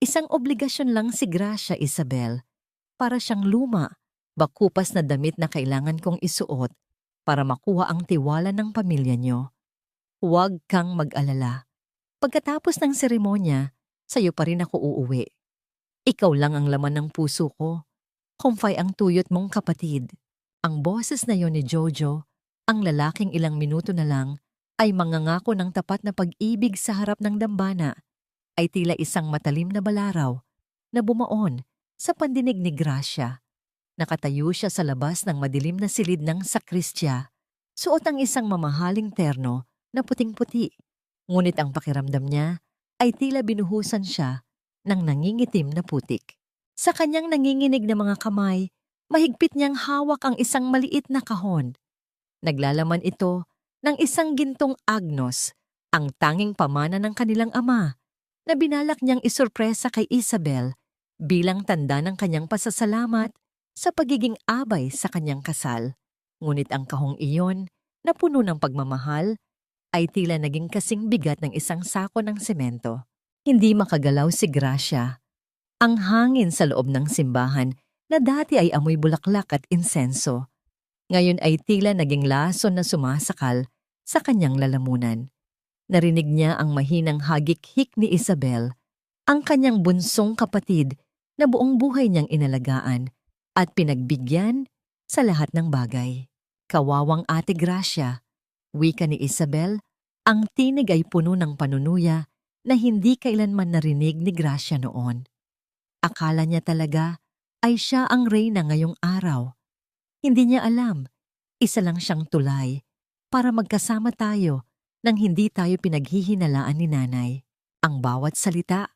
Isang obligasyon lang si Gracia, Isabel, para siyang luma, bakupas na damit na kailangan kong isuot para makuha ang tiwala ng pamilya niyo. Huwag kang mag-alala. Pagkatapos ng seremonya, sa'yo pa rin ako uuwi. Ikaw lang ang laman ng puso ko. Kumpay ang tuyot mong kapatid. Ang boses na yon ni Jojo, ang lalaking ilang minuto na lang, ay mangangako ng tapat na pag-ibig sa harap ng dambana, ay tila isang matalim na balaraw na bumaon sa pandinig ni Gracia. Nakatayo siya sa labas ng madilim na silid ng sakristya, suot ang isang mamahaling terno na puting-puti. Ngunit ang pakiramdam niya ay tila binuhusan siya ng nangingitim na putik. Sa kanyang nanginginig na mga kamay, mahigpit niyang hawak ang isang maliit na kahon. Naglalaman ito ng isang gintong agnos, ang tanging pamana ng kanilang ama, na binalak niyang isurpresa kay Isabel bilang tanda ng kanyang pasasalamat sa pagiging abay sa kanyang kasal. Ngunit ang kahong iyon, na puno ng pagmamahal, ay tila naging kasing bigat ng isang sako ng semento. Hindi makagalaw si Gracia. Ang hangin sa loob ng simbahan na dati ay amoy bulaklak at insenso, ngayon ay tila naging lason na sumasakal sa kanyang lalamunan. Narinig niya ang mahinang hagik-hik ni Isabel, ang kanyang bunsong kapatid na buong buhay niyang inalagaan at pinagbigyan sa lahat ng bagay. Kawawang Ate Gracia, wika ni Isabel, ang tinig ay puno ng panunuya na hindi kailanman narinig ni Gracia noon. Akala niya talaga ay siya ang reyna ngayong araw. Hindi niya alam, isa lang siyang tulay para magkasama tayo nang hindi tayo pinaghihinalaan ni Nanay. Ang bawat salita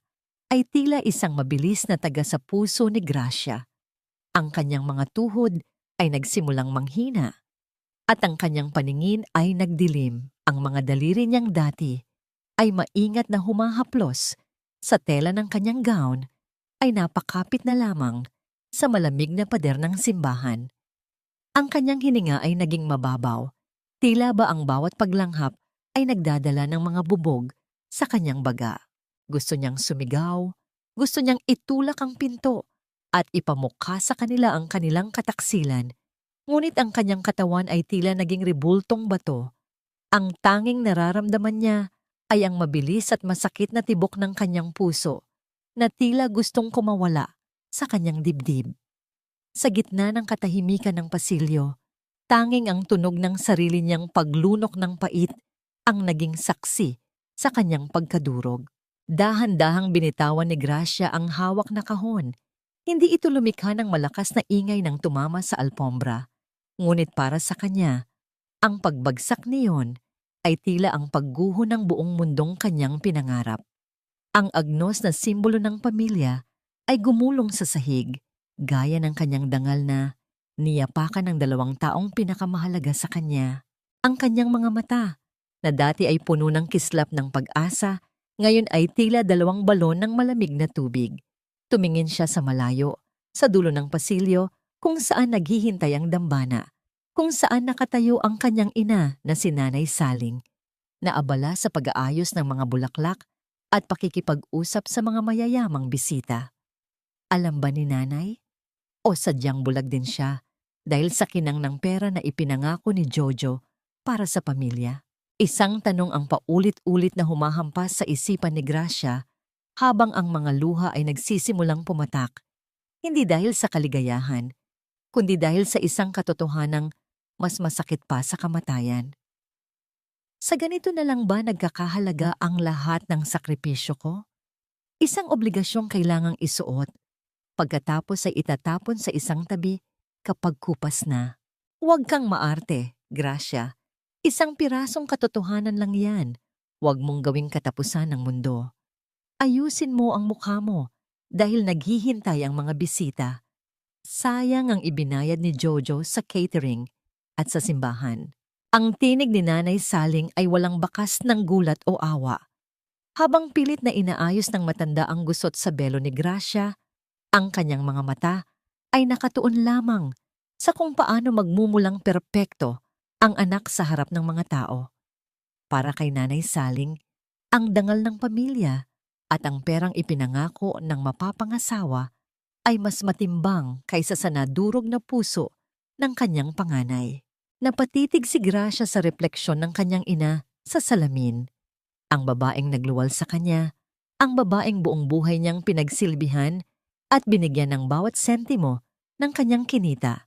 ay tila isang mabilis na taga sa puso ni Gracia. Ang kanyang mga tuhod ay nagsimulang manghina at ang kanyang paningin ay nagdilim. Ang mga daliri niyang dati ay maingat na humahaplos sa tela ng kanyang gown ay napakapit na lamang sa malamig na pader ng simbahan. Ang kanyang hininga ay naging mababaw, tila ba ang bawat paglanghap ay nagdadala ng mga bubog sa kanyang baga. Gusto niyang sumigaw, gusto niyang itulak ang pinto at ipamukha sa kanila ang kanilang kataksilan, ngunit ang kanyang katawan ay tila naging rebultong bato. Ang tanging nararamdaman niya ay ang mabilis at masakit na tibok ng kanyang puso, na tila gustong kumawala sa kanyang dibdib. Sa gitna ng katahimikan ng pasilyo, tanging ang tunog ng sarili niyang paglunok ng pait ang naging saksi sa kanyang pagkadurog. Dahan-dahang binitawan ni Gracia ang hawak na kahon. Hindi ito lumikha ng malakas na ingay ng tumama sa alpombra. Ngunit para sa kanya, ang pagbagsak niyon ay tila ang pagguho ng buong mundong kanyang pinangarap. Ang agnos na simbolo ng pamilya ay gumulong sa sahig, gaya ng kanyang dangal na niyapakan ng dalawang taong pinakamahalaga sa kanya. Ang kanyang mga mata, na dati ay puno ng kislap ng pag-asa, ngayon ay tila dalawang balon ng malamig na tubig. Tumingin siya sa malayo, sa dulo ng pasilyo, kung saan naghihintay ang dambana, kung saan nakatayo ang kanyang ina na si Nanay Saling, na abala sa pag-aayos ng mga bulaklak at pakikipag-usap sa mga mayayamang bisita. Alam ba ni Nanay? O sadyang bulag din siya dahil sa kinang ng pera na ipinangako ni Jojo para sa pamilya? Isang tanong ang paulit-ulit na humahampas sa isipan ni Gracia habang ang mga luha ay nagsisimulang pumatak, hindi dahil sa kaligayahan, kundi dahil sa isang katotohanang mas masakit pa sa kamatayan. Sa ganito na lang ba nagkakahalaga ang lahat ng sakripisyo ko? Isang obligasyong kailangang isuot, pagkatapos ay itatapon sa isang tabi kapag kupas na. Huwag kang maarte, Gracia. Isang pirasong katotohanan lang yan. Huwag mong gawing katapusan ng mundo. Ayusin mo ang mukha mo dahil naghihintay ang mga bisita. Sayang ang ibinayad ni Jojo sa catering at sa simbahan. Ang tinig ni Nanay Saling ay walang bakas ng gulat o awa. Habang pilit na inaayos ng matanda ang gusot sa belo ni Gracia, ang kanyang mga mata ay nakatuon lamang sa kung paano magmumulang perpekto ang anak sa harap ng mga tao. Para kay Nanay Saling, ang dangal ng pamilya at ang perang ipinangako ng mapapangasawa ay mas matimbang kaysa sa nadurog na puso ng kanyang panganay. Napatitig si Gracia sa refleksyon ng kanyang ina sa salamin. Ang babaeng nagluwal sa kanya, ang babaeng buong buhay niyang pinagsilbihan at binigyan ng bawat sentimo ng kanyang kinita,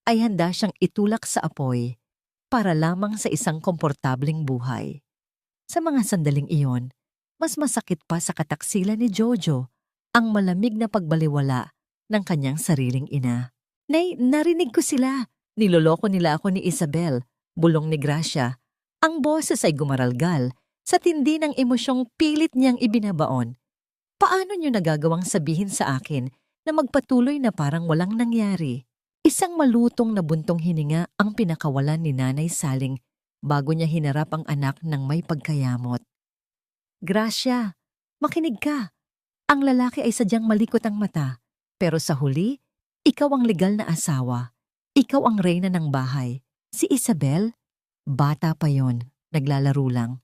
ay handa siyang itulak sa apoy para lamang sa isang komportabling buhay. Sa mga sandaling iyon, mas masakit pa sa kataksilan ni Jojo ang malamig na pagbaliwala ng kanyang sariling ina. Nay, narinig ko sila. Niloloko nila ako ni Isabel, bulong ni Gracia. Ang boses ay gumaralgal sa tindi ng emosyong pilit niyang ibinabaon. Paano niyo nagagawang sabihin sa akin na magpatuloy na parang walang nangyari? Isang malutong na buntong hininga ang pinakawalan ni Nanay Saling bago niya hinarap ang anak ng may pagkayamot. Gracia, makinig ka. Ang lalaki ay sadyang malikot ang mata, pero sa huli, ikaw ang legal na asawa. Ikaw ang reyna ng bahay. Si Isabel, bata pa yon, naglalaro lang.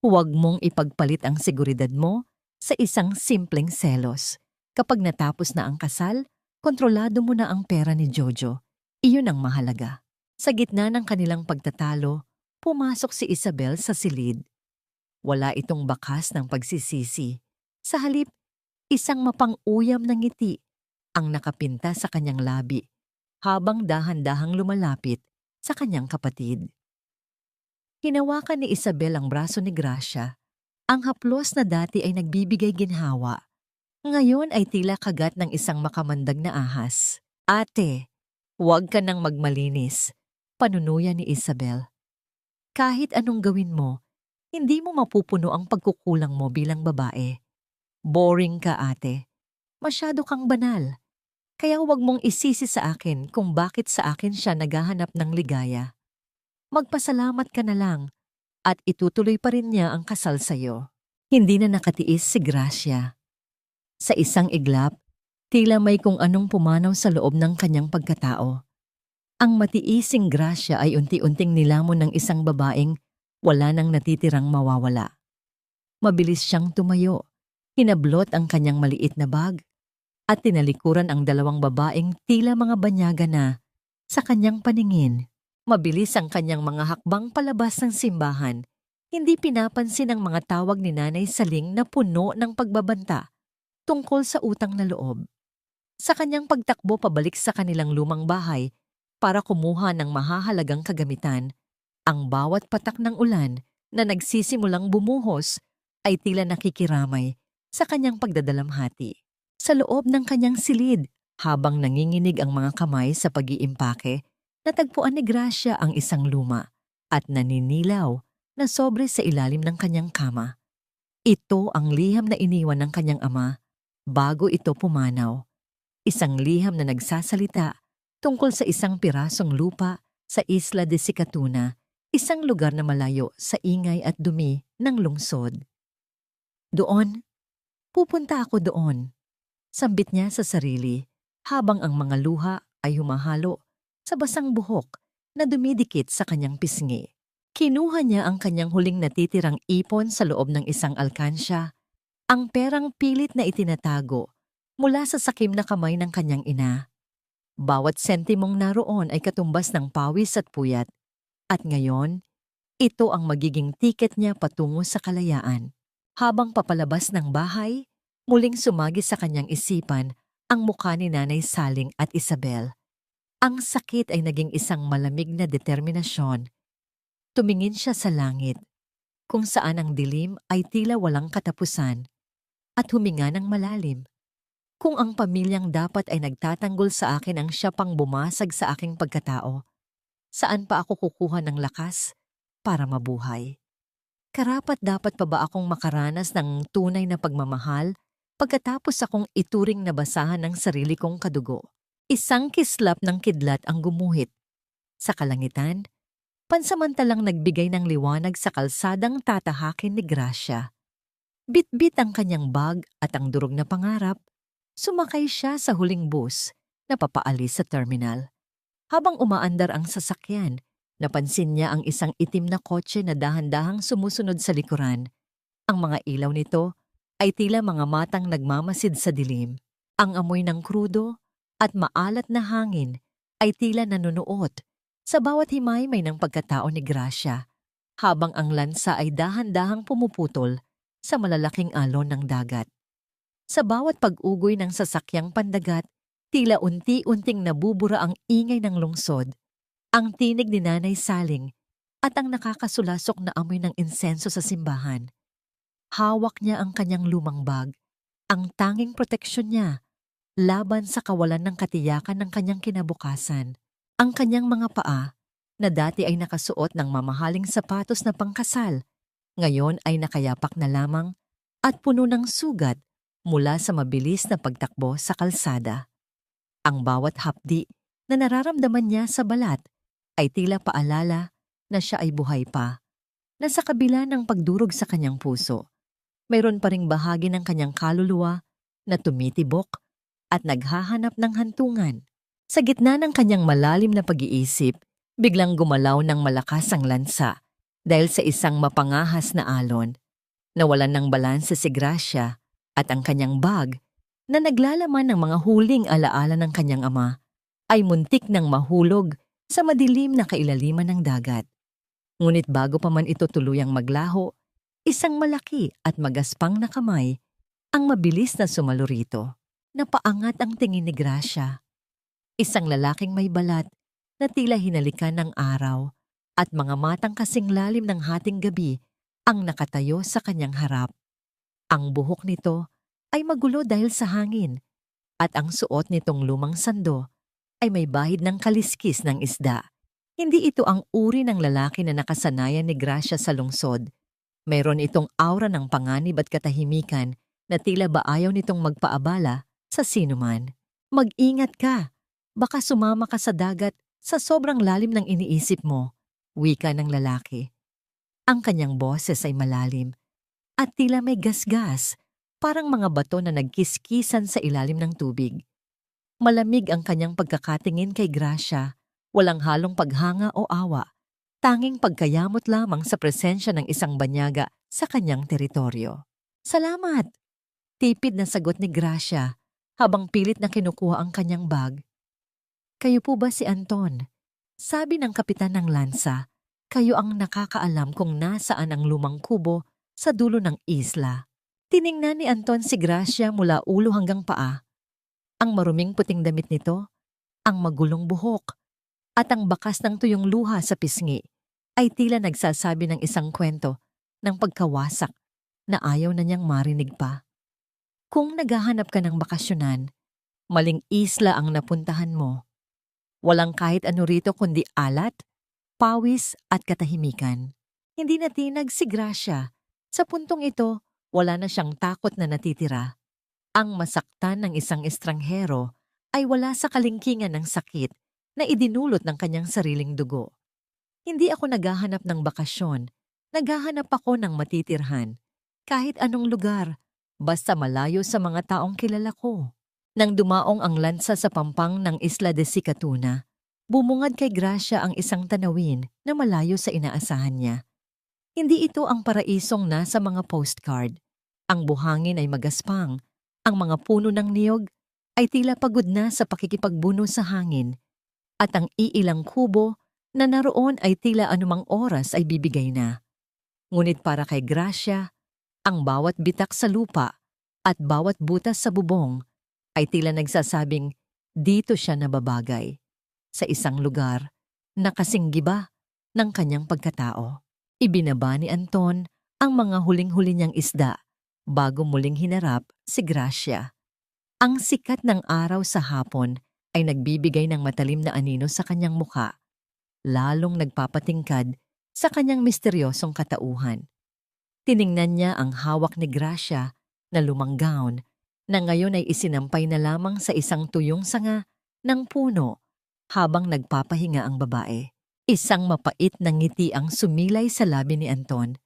Huwag mong ipagpalit ang seguridad mo sa isang simpleng selos. Kapag natapos na ang kasal, kontrolado mo na ang pera ni Jojo. Iyon ang mahalaga. Sa gitna ng kanilang pagtatalo, pumasok si Isabel sa silid. Wala itong bakas ng pagsisisi. Sa halip, isang mapang-uyam na ngiti ang nakapinta sa kanyang labi habang dahan-dahang lumalapit sa kanyang kapatid. Hinawakan ni Isabel ang braso ni Gracia. Ang haplos na dati ay nagbibigay ginhawa. Ngayon ay tila kagat ng isang makamandag na ahas. Ate, huwag ka nang magmalinis, panunuya ni Isabel. Kahit anong gawin mo, hindi mo mapupuno ang pagkukulang mo bilang babae. Boring ka, ate. Masyado kang banal. Kaya huwag mong isisi sa akin kung bakit sa akin siya naghahanap ng ligaya. Magpasalamat ka na lang at itutuloy pa rin niya ang kasal sa'yo. Hindi na nakatiis si Gracia. Sa isang iglap, tila may kung anong pumanaw sa loob ng kanyang pagkatao. Ang matiising Gracia ay unti-unting nilamon ng isang babaeng wala nang natitirang mawawala. Mabilis siyang tumayo, hinablot ang kanyang maliit na bag, at tinalikuran ang dalawang babaeng tila mga banyaga na sa kanyang paningin. Mabilis ang kanyang mga hakbang palabas ng simbahan. Hindi pinapansin ang mga tawag ni Nanay Saling na puno ng pagbabanta tungkol sa utang na loob. Sa kanyang pagtakbo pabalik sa kanilang lumang bahay para kumuha ng mahahalagang kagamitan, ang bawat patak ng ulan na nagsisimulang bumuhos ay tila nakikiramay sa kanyang pagdadalamhati. Sa loob ng kanyang silid, habang nanginginig ang mga kamay sa pag-iimpake, natagpuan ni Gracia ang isang luma at naninilaw na sobre sa ilalim ng kanyang kama. Ito ang liham na iniwan ng kanyang ama bago ito pumanaw. Isang liham na nagsasalita tungkol sa isang pirasong lupa sa Isla de Sicatuna, isang lugar na malayo sa ingay at dumi ng lungsod. Doon, pupunta ako doon. Sambit niya sa sarili habang ang mga luha ay humahalo sa basang buhok na dumidikit sa kanyang pisngi. Kinuha niya ang kanyang huling natitirang ipon sa loob ng isang alkansya, ang perang pilit na itinatago mula sa sakim na kamay ng kanyang ina. Bawat sentimong naroon ay katumbas ng pawis at puyat, at ngayon, ito ang magiging tiket niya patungo sa kalayaan. Habang papalabas ng bahay, muling sumagi sa kanyang isipan ang mukha ni Nanay Saling at Isabel. Ang sakit ay naging isang malamig na determinasyon. Tumingin siya sa langit, kung saan ang dilim ay tila walang katapusan, at huminga ng malalim. Kung ang pamilyang dapat ay nagtatanggol sa akin ang siya pang bumasag sa aking pagkatao, saan pa ako kukuha ng lakas para mabuhay? Karapat dapat pa ba akong makaranas ng tunay na pagmamahal pagkatapos akong ituring na basahan ng sarili kong kadugo? Isang kislap ng kidlat ang gumuhit. Sa kalangitan, pansamantalang nagbigay ng liwanag sa kalsadang tatahakin ni Gracia. Bit-bit ang kanyang bag at ang durog na pangarap, sumakay siya sa huling bus na papaalis sa terminal. Habang umaandar ang sasakyan, napansin niya ang isang itim na kotse na dahan-dahang sumusunod sa likuran. Ang mga ilaw nito ay tila mga matang nagmamasid sa dilim. Ang amoy ng krudo at maalat na hangin ay tila nanunuot sa bawat himay-may ng pagkatao ni Gracia, habang ang lansa ay dahan-dahang pumuputol sa malalaking alon ng dagat. Sa bawat pag-ugoy ng sasakyang pandagat, tila unti-unting nabubura ang ingay ng lungsod, ang tinig ni Nanay Saling at ang nakakasulasok na amoy ng insenso sa simbahan. Hawak niya ang kanyang lumang bag, ang tanging proteksyon niya laban sa kawalan ng katiyakan ng kanyang kinabukasan. Ang kanyang mga paa, na dati ay nakasuot ng mamahaling sapatos na pangkasal, ngayon ay nakayapak na lamang at puno ng sugat mula sa mabilis na pagtakbo sa kalsada. Ang bawat hapdi na nararamdaman niya sa balat ay tila paalala na siya ay buhay pa, na sa kabila ng pagdurog sa kanyang puso, mayroon pa ring bahagi ng kanyang kaluluwa na tumitibok at naghahanap ng hantungan. Sa gitna ng kanyang malalim na pag-iisip, biglang gumalaw ng malakas ang lansa dahil sa isang mapangahas na alon. Nawalan ng balanse si Gracia at ang kanyang bag na naglalaman ng mga huling alaala ng kanyang ama ay muntik ng mahulog sa madilim na kailaliman ng dagat. Ngunit bago pa man ito tuluyang maglaho, isang malaki at magaspang na kamay ang mabilis na sumalo rito. Napaangat ang tingin ni Gracia. Isang lalaking may balat na tila hinalikan ng araw at mga matang kasing lalim ng hating gabi ang nakatayo sa kanyang harap. Ang buhok nito ay magulo dahil sa hangin at ang suot nitong lumang sando ay may bahid ng kaliskis ng isda. Hindi ito ang uri ng lalaki na nakasanayan ni Gracia sa lungsod. Mayroon itong aura ng panganib at katahimikan na tila ba ayaw nitong magpaabala sa sinuman. Mag-ingat ka, baka sumama ka sa dagat sa sobrang lalim ng iniisip mo, wika ng lalaki. Ang kanyang boses ay malalim at tila may gasgas, parang mga bato na nagkiskisan sa ilalim ng tubig. Malamig ang kanyang pagkakatingin kay Gracia, walang halong paghanga o awa, tanging pagkayamot lamang sa presensya ng isang banyaga sa kanyang teritoryo. Salamat! Tipid na sagot ni Gracia habang pilit na kinukuha ang kanyang bag. Kayo po ba si Anton? Sabi ng kapitan ng lansa, kayo ang nakakaalam kung nasaan ang lumang kubo sa dulo ng isla. Tiningnan ni Anton si Gracia mula ulo hanggang paa. Ang maruming puting damit nito, ang magulong buhok, at ang bakas ng tuyong luha sa pisngi ay tila nagsasabi ng isang kwento ng pagkawasak na ayaw na niyang marinig pa. Kung naghahanap ka ng bakasyonan, maling isla ang napuntahan mo. Walang kahit ano rito kundi alat, pawis at katahimikan. Hindi natinag si Gracia. Sa puntong ito, wala na siyang takot na natitira. Ang masaktan ng isang estranghero ay wala sa kalingkingan ng sakit na idinulot ng kanyang sariling dugo. Hindi ako naghahanap ng bakasyon, naghahanap ako ng matitirhan. Kahit anong lugar, basta malayo sa mga taong kilala ko. Nang dumaong ang lansa sa pampang ng Isla de Sicatuna, bumungad kay Gracia ang isang tanawin na malayo sa inaasahan niya. Hindi ito ang paraisong nasa mga postcard. Ang buhangin ay magaspang, ang mga puno ng niyog ay tila pagod na sa pakikipagbuno sa hangin, at ang iilang kubo na naroon ay tila anumang oras ay bibigay na. Ngunit para kay Gracia, ang bawat bitak sa lupa at bawat butas sa bubong ay tila nagsasabing dito siya nababagay, sa isang lugar na kasinggiba ng kanyang pagkatao. Ibinaba ni Anton ang mga huling-huli niyang isda bago muling hinarap si Gracia. Ang sikat ng araw sa hapon ay nagbibigay ng matalim na anino sa kanyang mukha, lalong nagpapatingkad sa kanyang misteryosong katauhan. Tiningnan niya ang hawak ni Gracia na lumang gown na ngayon ay isinampay na lamang sa isang tuyong sanga ng puno habang nagpapahinga ang babae. Isang mapait na ngiti ang sumilay sa labi ni Anton.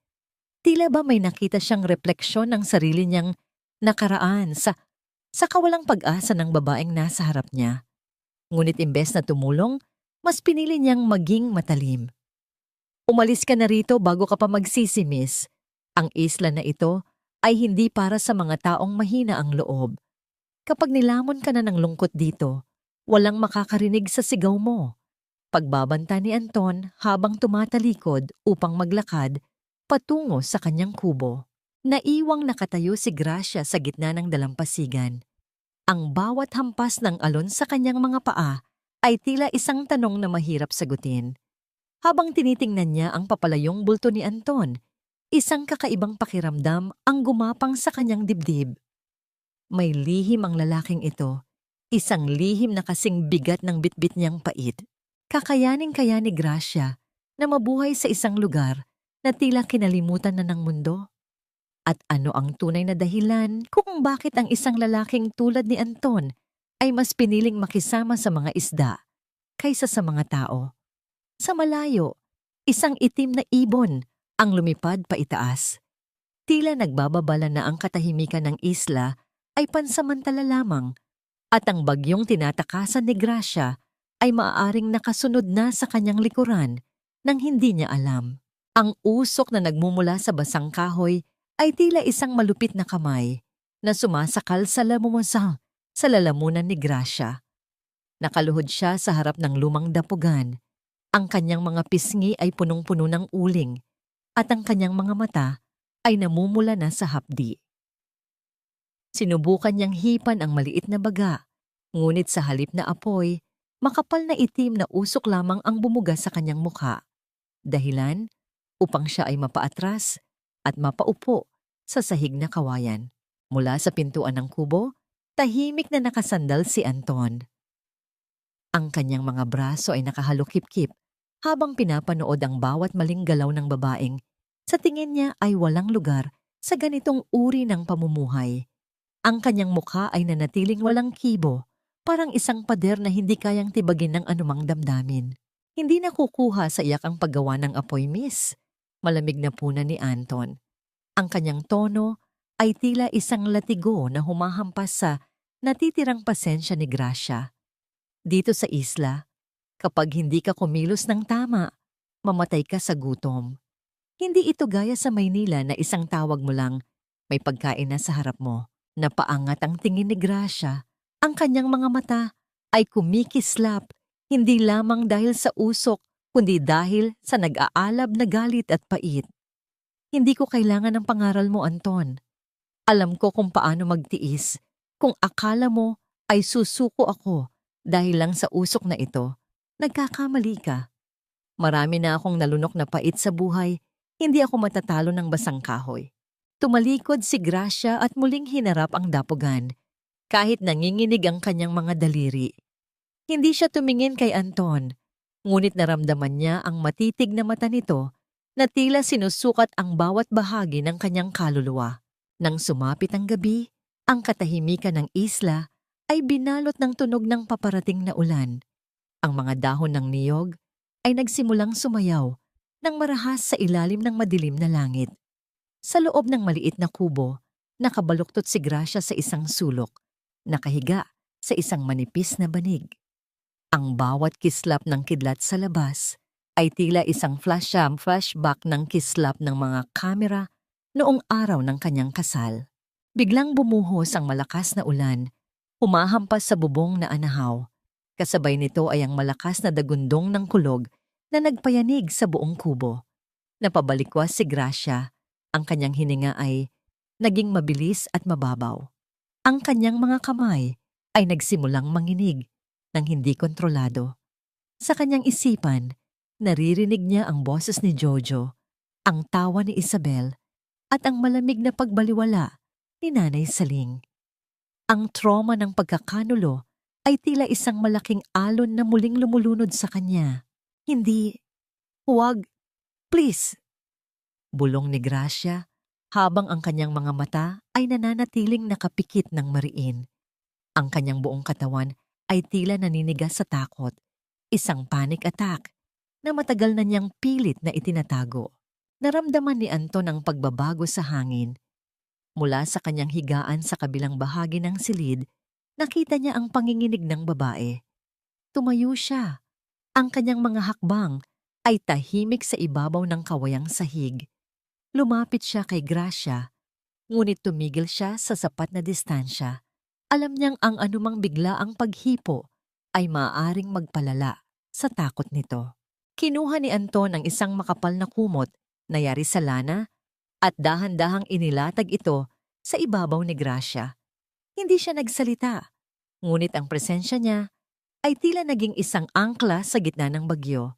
Tila ba may nakita siyang refleksyon ng sarili niyang nakaraan sa kawalang pag-asa ng babaeng nasa harap niya. Ngunit imbes na tumulong, mas pinili niyang maging matalim. Umalis ka na rito bago ka pa magsisi, miss. Ang isla na ito ay hindi para sa mga taong mahina ang loob. Kapag nilamon ka na ng lungkot dito, walang makakarinig sa sigaw mo. Pagbabanta ni Anton habang tumatalikod upang maglakad patungo sa kanyang kubo. Naiwang nakatayo si Gracia sa gitna ng dalampasigan. Ang bawat hampas ng alon sa kanyang mga paa ay tila isang tanong na mahirap sagutin. Habang tinitingnan niya ang papalayong bulto ni Anton, isang kakaibang pakiramdam ang gumapang sa kanyang dibdib. May lihim ang lalaking ito, isang lihim na kasing bigat ng bitbit niyang pait. Kakayanin-kaya ni Gracia na mabuhay sa isang lugar na tila kinalimutan na ng mundo? At ano ang tunay na dahilan kung bakit ang isang lalaking tulad ni Anton ay mas piniling makisama sa mga isda kaysa sa mga tao? Sa malayo, isang itim na ibon ang lumipad paitaas. Tila nagbababala na ang katahimikan ng isla ay pansamantala lamang at ang bagyong tinatakasan ni Gracia ay maaaring nakasunod na sa kanyang likuran nang hindi niya alam. Ang usok na nagmumula sa basang kahoy ay tila isang malupit na kamay na sumasakal sa lalamunan ni Gracia. Nakaluhod siya sa harap ng lumang dapugan. Ang kanyang mga pisngi ay punong-puno ng uling at ang kanyang mga mata ay namumula na sa hapdi. Sinubukan niyang hipan ang maliit na baga, ngunit sa halip na apoy, makapal na itim na usok lamang ang bumuga sa kanyang mukha. Dahilan upang siya ay mapaatras at mapaupo sa sahig na kawayan. Mula sa pintuan ng kubo, tahimik na nakasandal si Anton. Ang kanyang mga braso ay nakahalukip-kip habang pinapanood ang bawat maling galaw ng babaeng. Sa tingin niya ay walang lugar sa ganitong uri ng pamumuhay. Ang kanyang mukha ay nanatiling walang kibo, parang isang pader na hindi kayang tibagin ng anumang damdamin. Hindi nakukuha sa iyak ang paggawa ng apoy, miss. Malamig na puna ni Anton. Ang kanyang tono ay tila isang latigo na humahampas sa natitirang pasensya ni Gracia. Dito sa isla, kapag hindi ka kumilos ng tama, mamatay ka sa gutom. Hindi ito gaya sa Maynila na isang tawag mo lang, may pagkain na sa harap mo. Napaangat ang tingin ni Gracia. Ang kanyang mga mata ay kumikislap, hindi lamang dahil sa usok, kundi dahil sa nag-aalab na galit at pait. Hindi ko kailangan ng pangaral mo, Anton. Alam ko kung paano magtiis. Kung akala mo ay susuko ako dahil lang sa usok na ito, nagkakamali ka. Marami na akong nalunok na pait sa buhay, hindi ako matatalo ng basang kahoy. Tumalikod si Gracia at muling hinarap ang dapugan, kahit nanginginig ang kanyang mga daliri. Hindi siya tumingin kay Anton, ngunit naramdaman niya ang matitig na mata nito na tila sinusukat ang bawat bahagi ng kanyang kaluluwa. Nang sumapit ang gabi, ang katahimikan ng isla ay binalot ng tunog ng paparating na ulan. Ang mga dahon ng niyog ay nagsimulang sumayaw nang marahas sa ilalim ng madilim na langit. Sa loob ng maliit na kubo, nakabaluktot si Gracia sa isang sulok, nakahiga sa isang manipis na banig. Ang bawat kislap ng kidlat sa labas ay tila isang flashback ng kislap ng mga kamera noong araw ng kanyang kasal. Biglang bumuhos ang malakas na ulan, humahampas sa bubong na anahaw. Kasabay nito ay ang malakas na dagundong ng kulog na nagpayanig sa buong kubo. Napabalikwas si Gracia. Ang kanyang hininga ay naging mabilis at mababaw. Ang kanyang mga kamay ay nagsimulang manginig ng hindi kontrolado. Sa kanyang isipan, naririnig niya ang boses ni Jojo, ang tawa ni Isabel, at ang malamig na pagbaliwala ni Nanay Saling. Ang trauma ng pagkakanulo ay tila isang malaking alon na muling lumulunod sa kanya. Hindi, huwag, please. Bulong ni Gracia habang ang kanyang mga mata ay nananatiling nakapikit ng mariin. Ang kanyang buong katawan ay tila naninigas sa takot, isang panic attack na matagal na niyang pilit na itinatago. Naramdaman ni Anton ang pagbabago sa hangin. Mula sa kanyang higaan sa kabilang bahagi ng silid, nakita niya ang panginginig ng babae. Tumayo siya. Ang kanyang mga hakbang ay tahimik sa ibabaw ng kawayang sahig. Lumapit siya kay Gracia Ngunit tumigil siya sa sapat na distansya. Alam niyang ang anumang biglaang paghipo ay maaaring magpalala sa takot nito. Kinuha ni Anton ang isang makapal na kumot na yari sa lana at dahan-dahang inilatag ito sa ibabaw ni Gracia. Hindi siya nagsalita, ngunit ang presensya niya ay tila naging isang angkla sa gitna ng bagyo.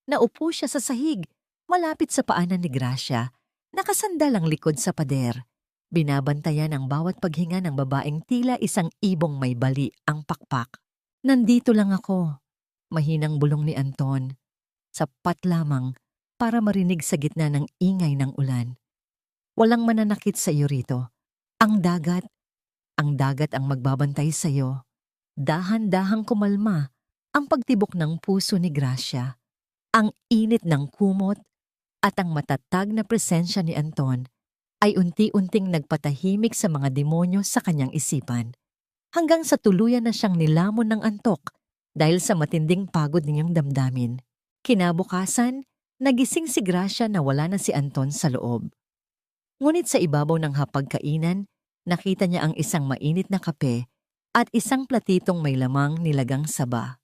Naupo siya sa sahig, malapit sa paanan ni Gracia, nakasandal ang likod sa pader. Binabantayan ang bawat paghinga ng babaeng tila isang ibong may bali ang pakpak. Nandito lang ako, mahinang bulong ni Anton. Sapat lamang para marinig sa gitna ng ingay ng ulan. Walang mananakit sa iyo rito. Ang dagat ang magbabantay sa iyo. Dahan-dahang kumalma ang pagtibok ng puso ni Gracia. Ang init ng kumot at ang matatag na presensya ni Anton ay unti-unting nagpatahimik sa mga demonyo sa kanyang isipan, hanggang sa tuluyan na siyang nilamon ng antok dahil sa matinding pagod niyang damdamin. Kinabukasan, nagising si Gracia na wala na si Anton sa loob. Ngunit sa ibabaw ng hapagkainan, nakita niya ang isang mainit na kape at isang platitong may lamang nilagang saba.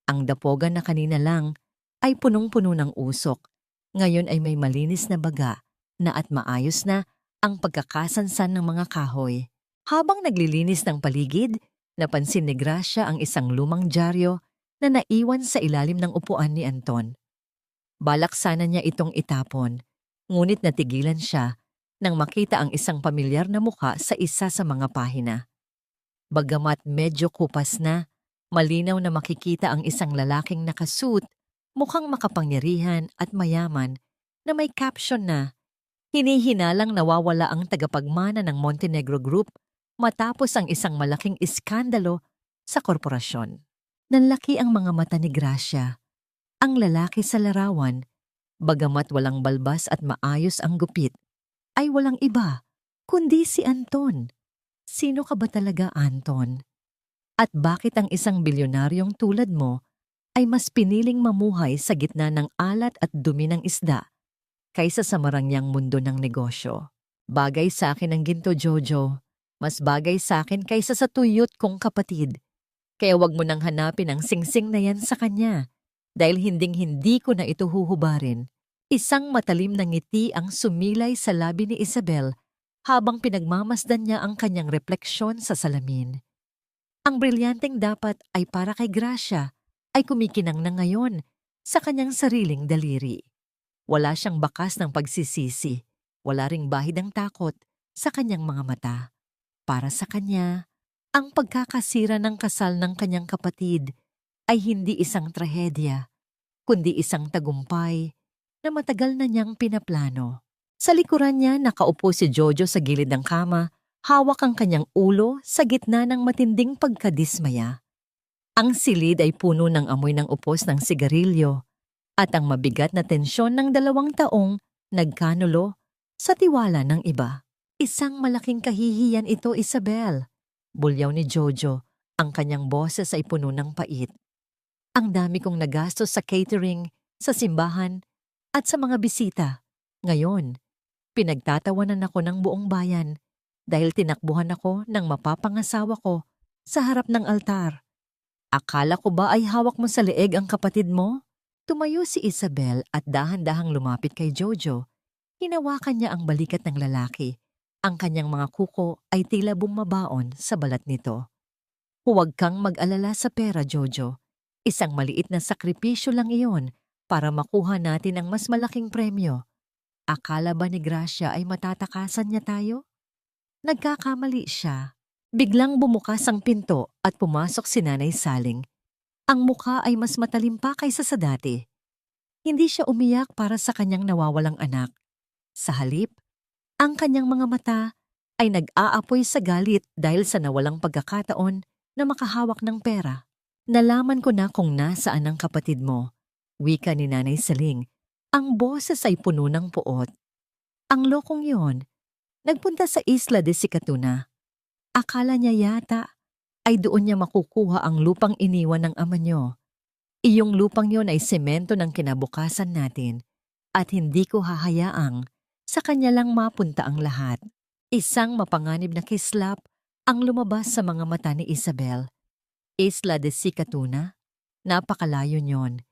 Ang dapogan na kanina lang ay punong-puno ng usok. Ngayon ay may malinis na baga na at maayos na ang pagkakasansan ng mga kahoy. Habang naglilinis ng paligid, napansin ni Gracia ang isang lumang dyaryo na naiwan sa ilalim ng upuan ni Anton. Balak sana niya itong itapon, ngunit natigilan siya nang makita ang isang pamilyar na mukha sa isa sa mga pahina. Bagamat medyo kupas na, malinaw na makikita ang isang lalaking nakasuot, mukhang makapangyarihan at mayaman na may caption na, "Hinihinalang nawawala ang tagapagmana ng Montenegro Group matapos ang isang malaking iskandalo sa korporasyon." Nanlaki ang mga mata ni Gracia. Ang lalaki sa larawan, bagamat walang balbas at maayos ang gupit, ay walang iba kundi si Anton. Sino ka ba talaga, Anton? At bakit ang isang bilyonaryong tulad mo ay mas piniling mamuhay sa gitna ng alat at dumi ng isda kaysa sa marangyang mundo ng negosyo? Bagay sa akin ang ginto, Jojo. Mas bagay sa akin kaysa sa tuyot kong kapatid. Kaya wag mo nang hanapin ang singsing na yan sa kanya dahil hinding-hindi ko na ito huhubarin. Isang matalim na ngiti ang sumilay sa labi ni Isabel habang pinagmamasdan niya ang kanyang refleksyon sa salamin. Ang brilyanteng dapat ay para kay Gracia ay kumikinang na ngayon sa kanyang sariling daliri. Wala siyang bakas ng pagsisisi, wala ring bahid ng takot sa kanyang mga mata. Para sa kanya, ang pagkakasira ng kasal ng kanyang kapatid ay hindi isang trahedya, kundi isang tagumpay na matagal na niyang pinaplano. Sa likuran niya nakaupo si Jojo sa gilid ng kama, hawak ang kanyang ulo sa gitna ng matinding pagkadismaya. Ang silid ay puno ng amoy ng upos ng sigarilyo at ang mabigat na tensyon ng 2 taong nagkanulo sa tiwala ng iba. Isang malaking kahihiyan ito, Isabel. Bulyaw ni Jojo, ang kanyang boses ay puno ng pait. Ang dami kong nagastos sa catering, sa simbahan, at sa mga bisita. Ngayon, pinagtatawanan ako ng buong bayan dahil tinakbuhan ako ng mapapangasawa ko sa harap ng altar. Akala ko ba ay hawak mo sa leeg ang kapatid mo? Tumayo si Isabel at dahan-dahang lumapit kay Jojo. Hinawakan niya ang balikat ng lalaki. Ang kanyang mga kuko ay tila bumabaon sa balat nito. Huwag kang mag-alala sa pera, Jojo. Isang maliit na sakripisyo lang iyon para makuha natin ang mas malaking premyo. Akala ba ni Gracia ay matatakasan niya tayo? Nagkakamali siya. Biglang bumukas ang pinto at pumasok si Nanay Saling. Ang mukha ay mas matalim pa kaysa sa dati. Hindi siya umiyak para sa kanyang nawawalang anak. Sa halip, ang kanyang mga mata ay nag-aapoy sa galit dahil sa nawalang pagkakataon na makahawak ng pera. Nalaman ko na kung nasaan ang kapatid mo, wika ni Nanay Saling. Ang boses ay puno ng puot. Ang lokong yon, nagpunta sa Isla de Sicatuna. Akala niya yata ay doon niya makukuha ang lupang iniwan ng ama niyo. Iyong lupang yon ay semento ng kinabukasan natin at hindi ko hahayaang sa kanya lang mapunta ang lahat. Isang mapanganib na kislap ang lumabas sa mga mata ni Isabel. Isla de Sicatuna? Napakalayo niyon.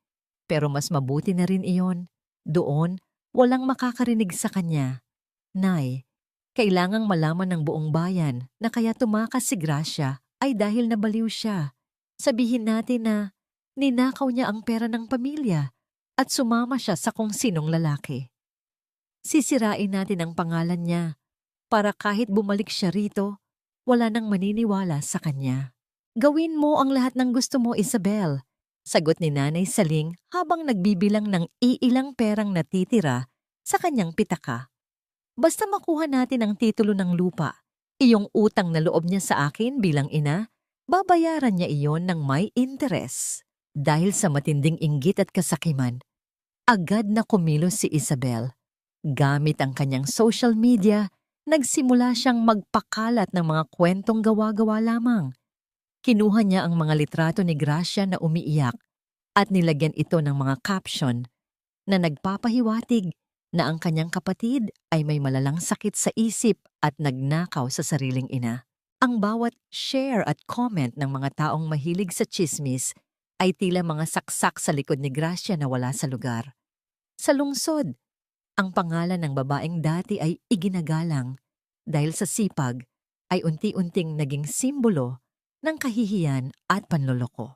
Pero mas mabuti na rin iyon. Doon, walang makakarinig sa kanya. Nay, kailangang malaman ng buong bayan na kaya tumakas si Gracia ay dahil nabaliw siya. Sabihin natin na ninakaw niya ang pera ng pamilya at sumama siya sa kung sinong lalaki. Sisirain natin ang pangalan niya para kahit bumalik siya rito, wala nang maniniwala sa kanya. Gawin mo ang lahat ng gusto mo, Isabel, sagot ni Nanay Saling habang nagbibilang ng iilang perang natitira sa kanyang pitaka. Basta makuha natin ang titulo ng lupa, iyong utang na loob niya sa akin bilang ina, babayaran niya iyon ng may interes. Dahil sa matinding inggit at kasakiman, agad na kumilos si Isabel. Gamit ang kanyang social media, nagsimula siyang magpakalat ng mga kwentong gawa-gawa lamang. Kinuha niya ang mga litrato ni Gracia na umiiyak at nilagyan ito ng mga caption na nagpapahiwatig na ang kanyang kapatid ay may malalang sakit sa isip at nagnakaw sa sariling ina. Ang bawat share at comment ng mga taong mahilig sa tsismis ay tila mga saksak sa likod ni Gracia na wala sa lugar. Sa lungsod, ang pangalan ng babaeng dati ay iginagalang dahil sa sipag ay unti-unting naging simbolo ng kahihiyan at panloloko.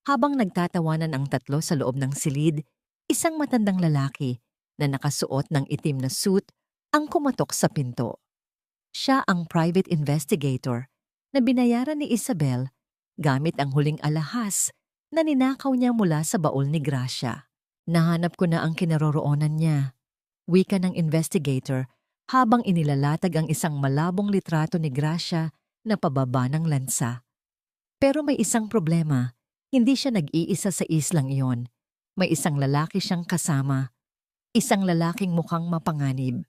Habang nagtatawanan ang tatlo sa loob ng silid, isang matandang lalaki na nakasuot ng itim na suit ang kumatok sa pinto. Siya ang private investigator na binayaran ni Isabel gamit ang huling alahas na ninakaw niya mula sa baul ni Gracia. Nahanap ko na ang kinaroroonan niya, wika ng investigator habang inilalatag ang isang malabong litrato ni Gracia na pababa ng lansa. Pero may isang problema, hindi siya nag-iisa sa islang iyon. May isang lalaki siyang kasama, isang lalaking mukhang mapanganib.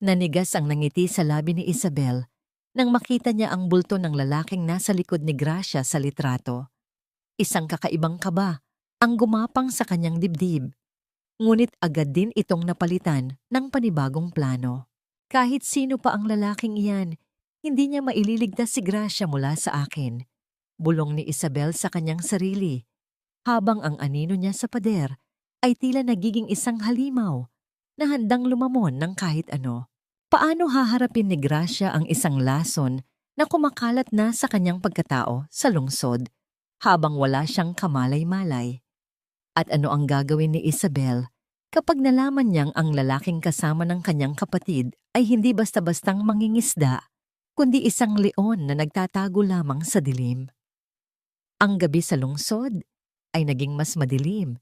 Nanigas ang nangiti sa labi ni Isabel nang makita niya ang bulto ng lalaking nasa likod ni Gracia sa litrato. Isang kakaibang kaba ang gumapang sa kanyang dibdib. Ngunit agad din itong napalitan ng panibagong plano. Kahit sino pa ang lalaking iyan, hindi niya maililigtas si Gracia mula sa akin. Bulong ni Isabel sa kanyang sarili, habang ang anino niya sa pader ay tila nagiging isang halimaw na handang lumamon ng kahit ano. Paano haharapin ni Gracia ang isang lason na kumakalat na sa kanyang pagkatao sa lungsod habang wala siyang kamalay-malay? At ano ang gagawin ni Isabel kapag nalaman niyang ang lalaking kasama ng kanyang kapatid ay hindi basta-bastang mangingisda, kundi isang leon na nagtatago lamang sa dilim? Ang gabi sa lungsod ay naging mas madilim.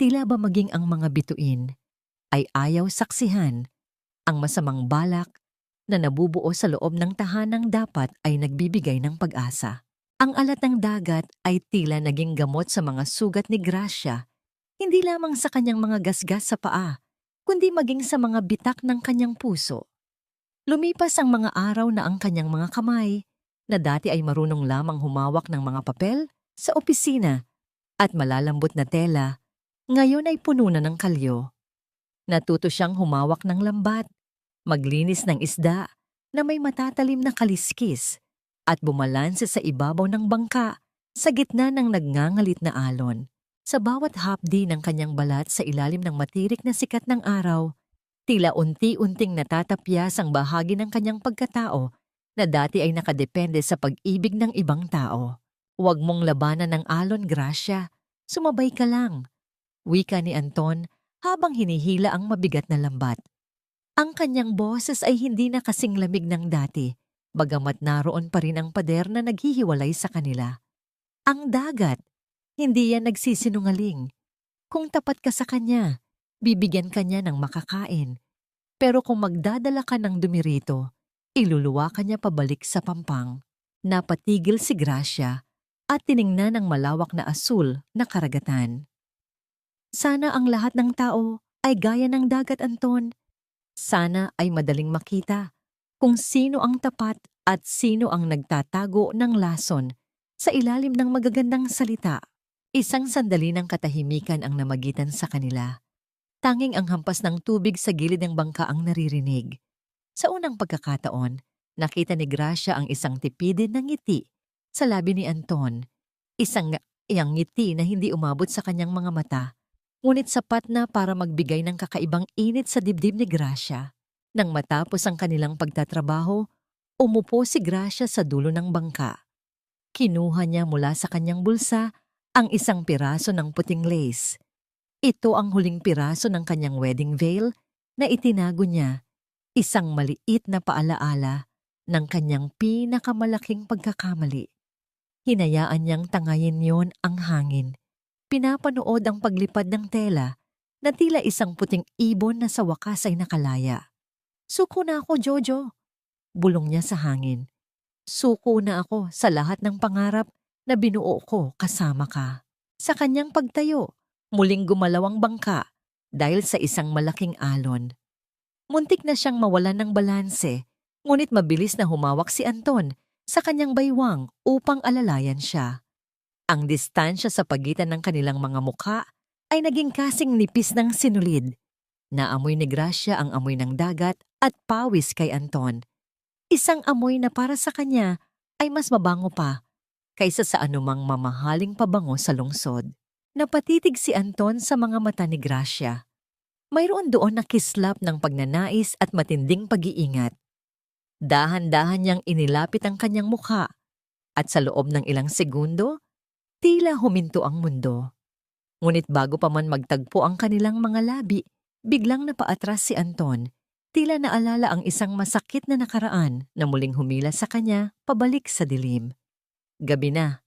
Tila ba maging ang mga bituin ay ayaw saksihan ang masamang balak na nabubuo sa loob ng tahanang dapat ay nagbibigay ng pag-asa. Ang alat ng dagat ay tila naging gamot sa mga sugat ni Gracia, hindi lamang sa kanyang mga gasgas sa paa, kundi maging sa mga bitak ng kanyang puso. Lumipas ang mga araw na ang kanyang mga kamay, na dati ay marunong lamang humawak ng mga papel sa opisina at malalambot na tela, ngayon ay puno na ng kalyo. Natuto siyang humawak ng lambat, maglinis ng isda na may matatalim na kaliskis at bumalanse sa ibabaw ng bangka sa gitna ng nagngangalit na alon. Sa bawat hapdi ng kanyang balat sa ilalim ng matirik na sikat ng araw, tila unti-unting natatapyas ang bahagi ng kanyang pagkatao na dati ay nakadepende sa pag-ibig ng ibang tao. Huwag mong labanan ng alon, Gracia. Sumabay ka lang, wika ni Anton habang hinihila ang mabigat na lambat. Ang kanyang boses ay hindi na kasing lamig ng dati, bagamat naroon pa rin ang pader na naghihiwalay sa kanila. Ang dagat, hindi yan nagsisinungaling. Kung tapat ka sa kanya, bibigyan ka niya ng makakain. Pero kung magdadala ka ng dumi rito, iluluwa ka niya pabalik sa pampang. Napatigil si Gracia at tiningnan ang malawak na asul na karagatan. Sana ang lahat ng tao ay gaya ng dagat, Anton. Sana ay madaling makita kung sino ang tapat at sino ang nagtatago ng lason sa ilalim ng magagandang salita. Isang sandali ng katahimikan ang namagitan sa kanila. Tanging ang hampas ng tubig sa gilid ng bangka ang naririnig. Sa unang pagkakataon, nakita ni Gracia ang isang tipidin na ngiti sa labi ni Anton. Iyang ngiti na hindi umabot sa kanyang mga mata, ngunit sapat na para magbigay ng kakaibang init sa dibdib ni Gracia. Nang matapos ang kanilang pagtatrabaho, umupo si Gracia sa dulo ng bangka. Kinuha niya mula sa kanyang bulsa ang isang piraso ng puting lace. Ito ang huling piraso ng kanyang wedding veil na itinago niya, isang maliit na paalaala ng kanyang pinakamalaking pagkakamali. Hinayaan niyang tangayin yon ang hangin. Pinapanood ang paglipad ng tela na tila isang puting ibon na sa wakas ay nakalaya. "Suko na ako, Jojo," bulong niya sa hangin. "Suko na ako sa lahat ng pangarap na binuo ko kasama ka." Sa kanyang pagtayo, muling gumalaw ang bangka dahil sa isang malaking alon. Muntik na siyang mawalan ng balanse, ngunit mabilis na humawak si Anton sa kanyang baywang upang alalayan siya. Ang distansya sa pagitan ng kanilang mga mukha ay naging kasing nipis ng sinulid. Naamoy ni Gracia ang amoy ng dagat at pawis kay Anton. Isang amoy na para sa kanya ay mas mabango pa kaysa sa anumang mamahaling pabango sa lungsod. Napatitig si Anton sa mga mata ni Gracia. Mayroon doon na kislap ng pagnanais at matinding pag-iingat. Dahan-dahan niyang inilapit ang kanyang mukha at sa loob ng ilang segundo, tila huminto ang mundo. Ngunit bago pa man magtagpo ang kanilang mga labi, biglang napaatras si Anton. Tila naalala ang isang masakit na nakaraan na muling humila sa kanya pabalik sa dilim. "Gabi na.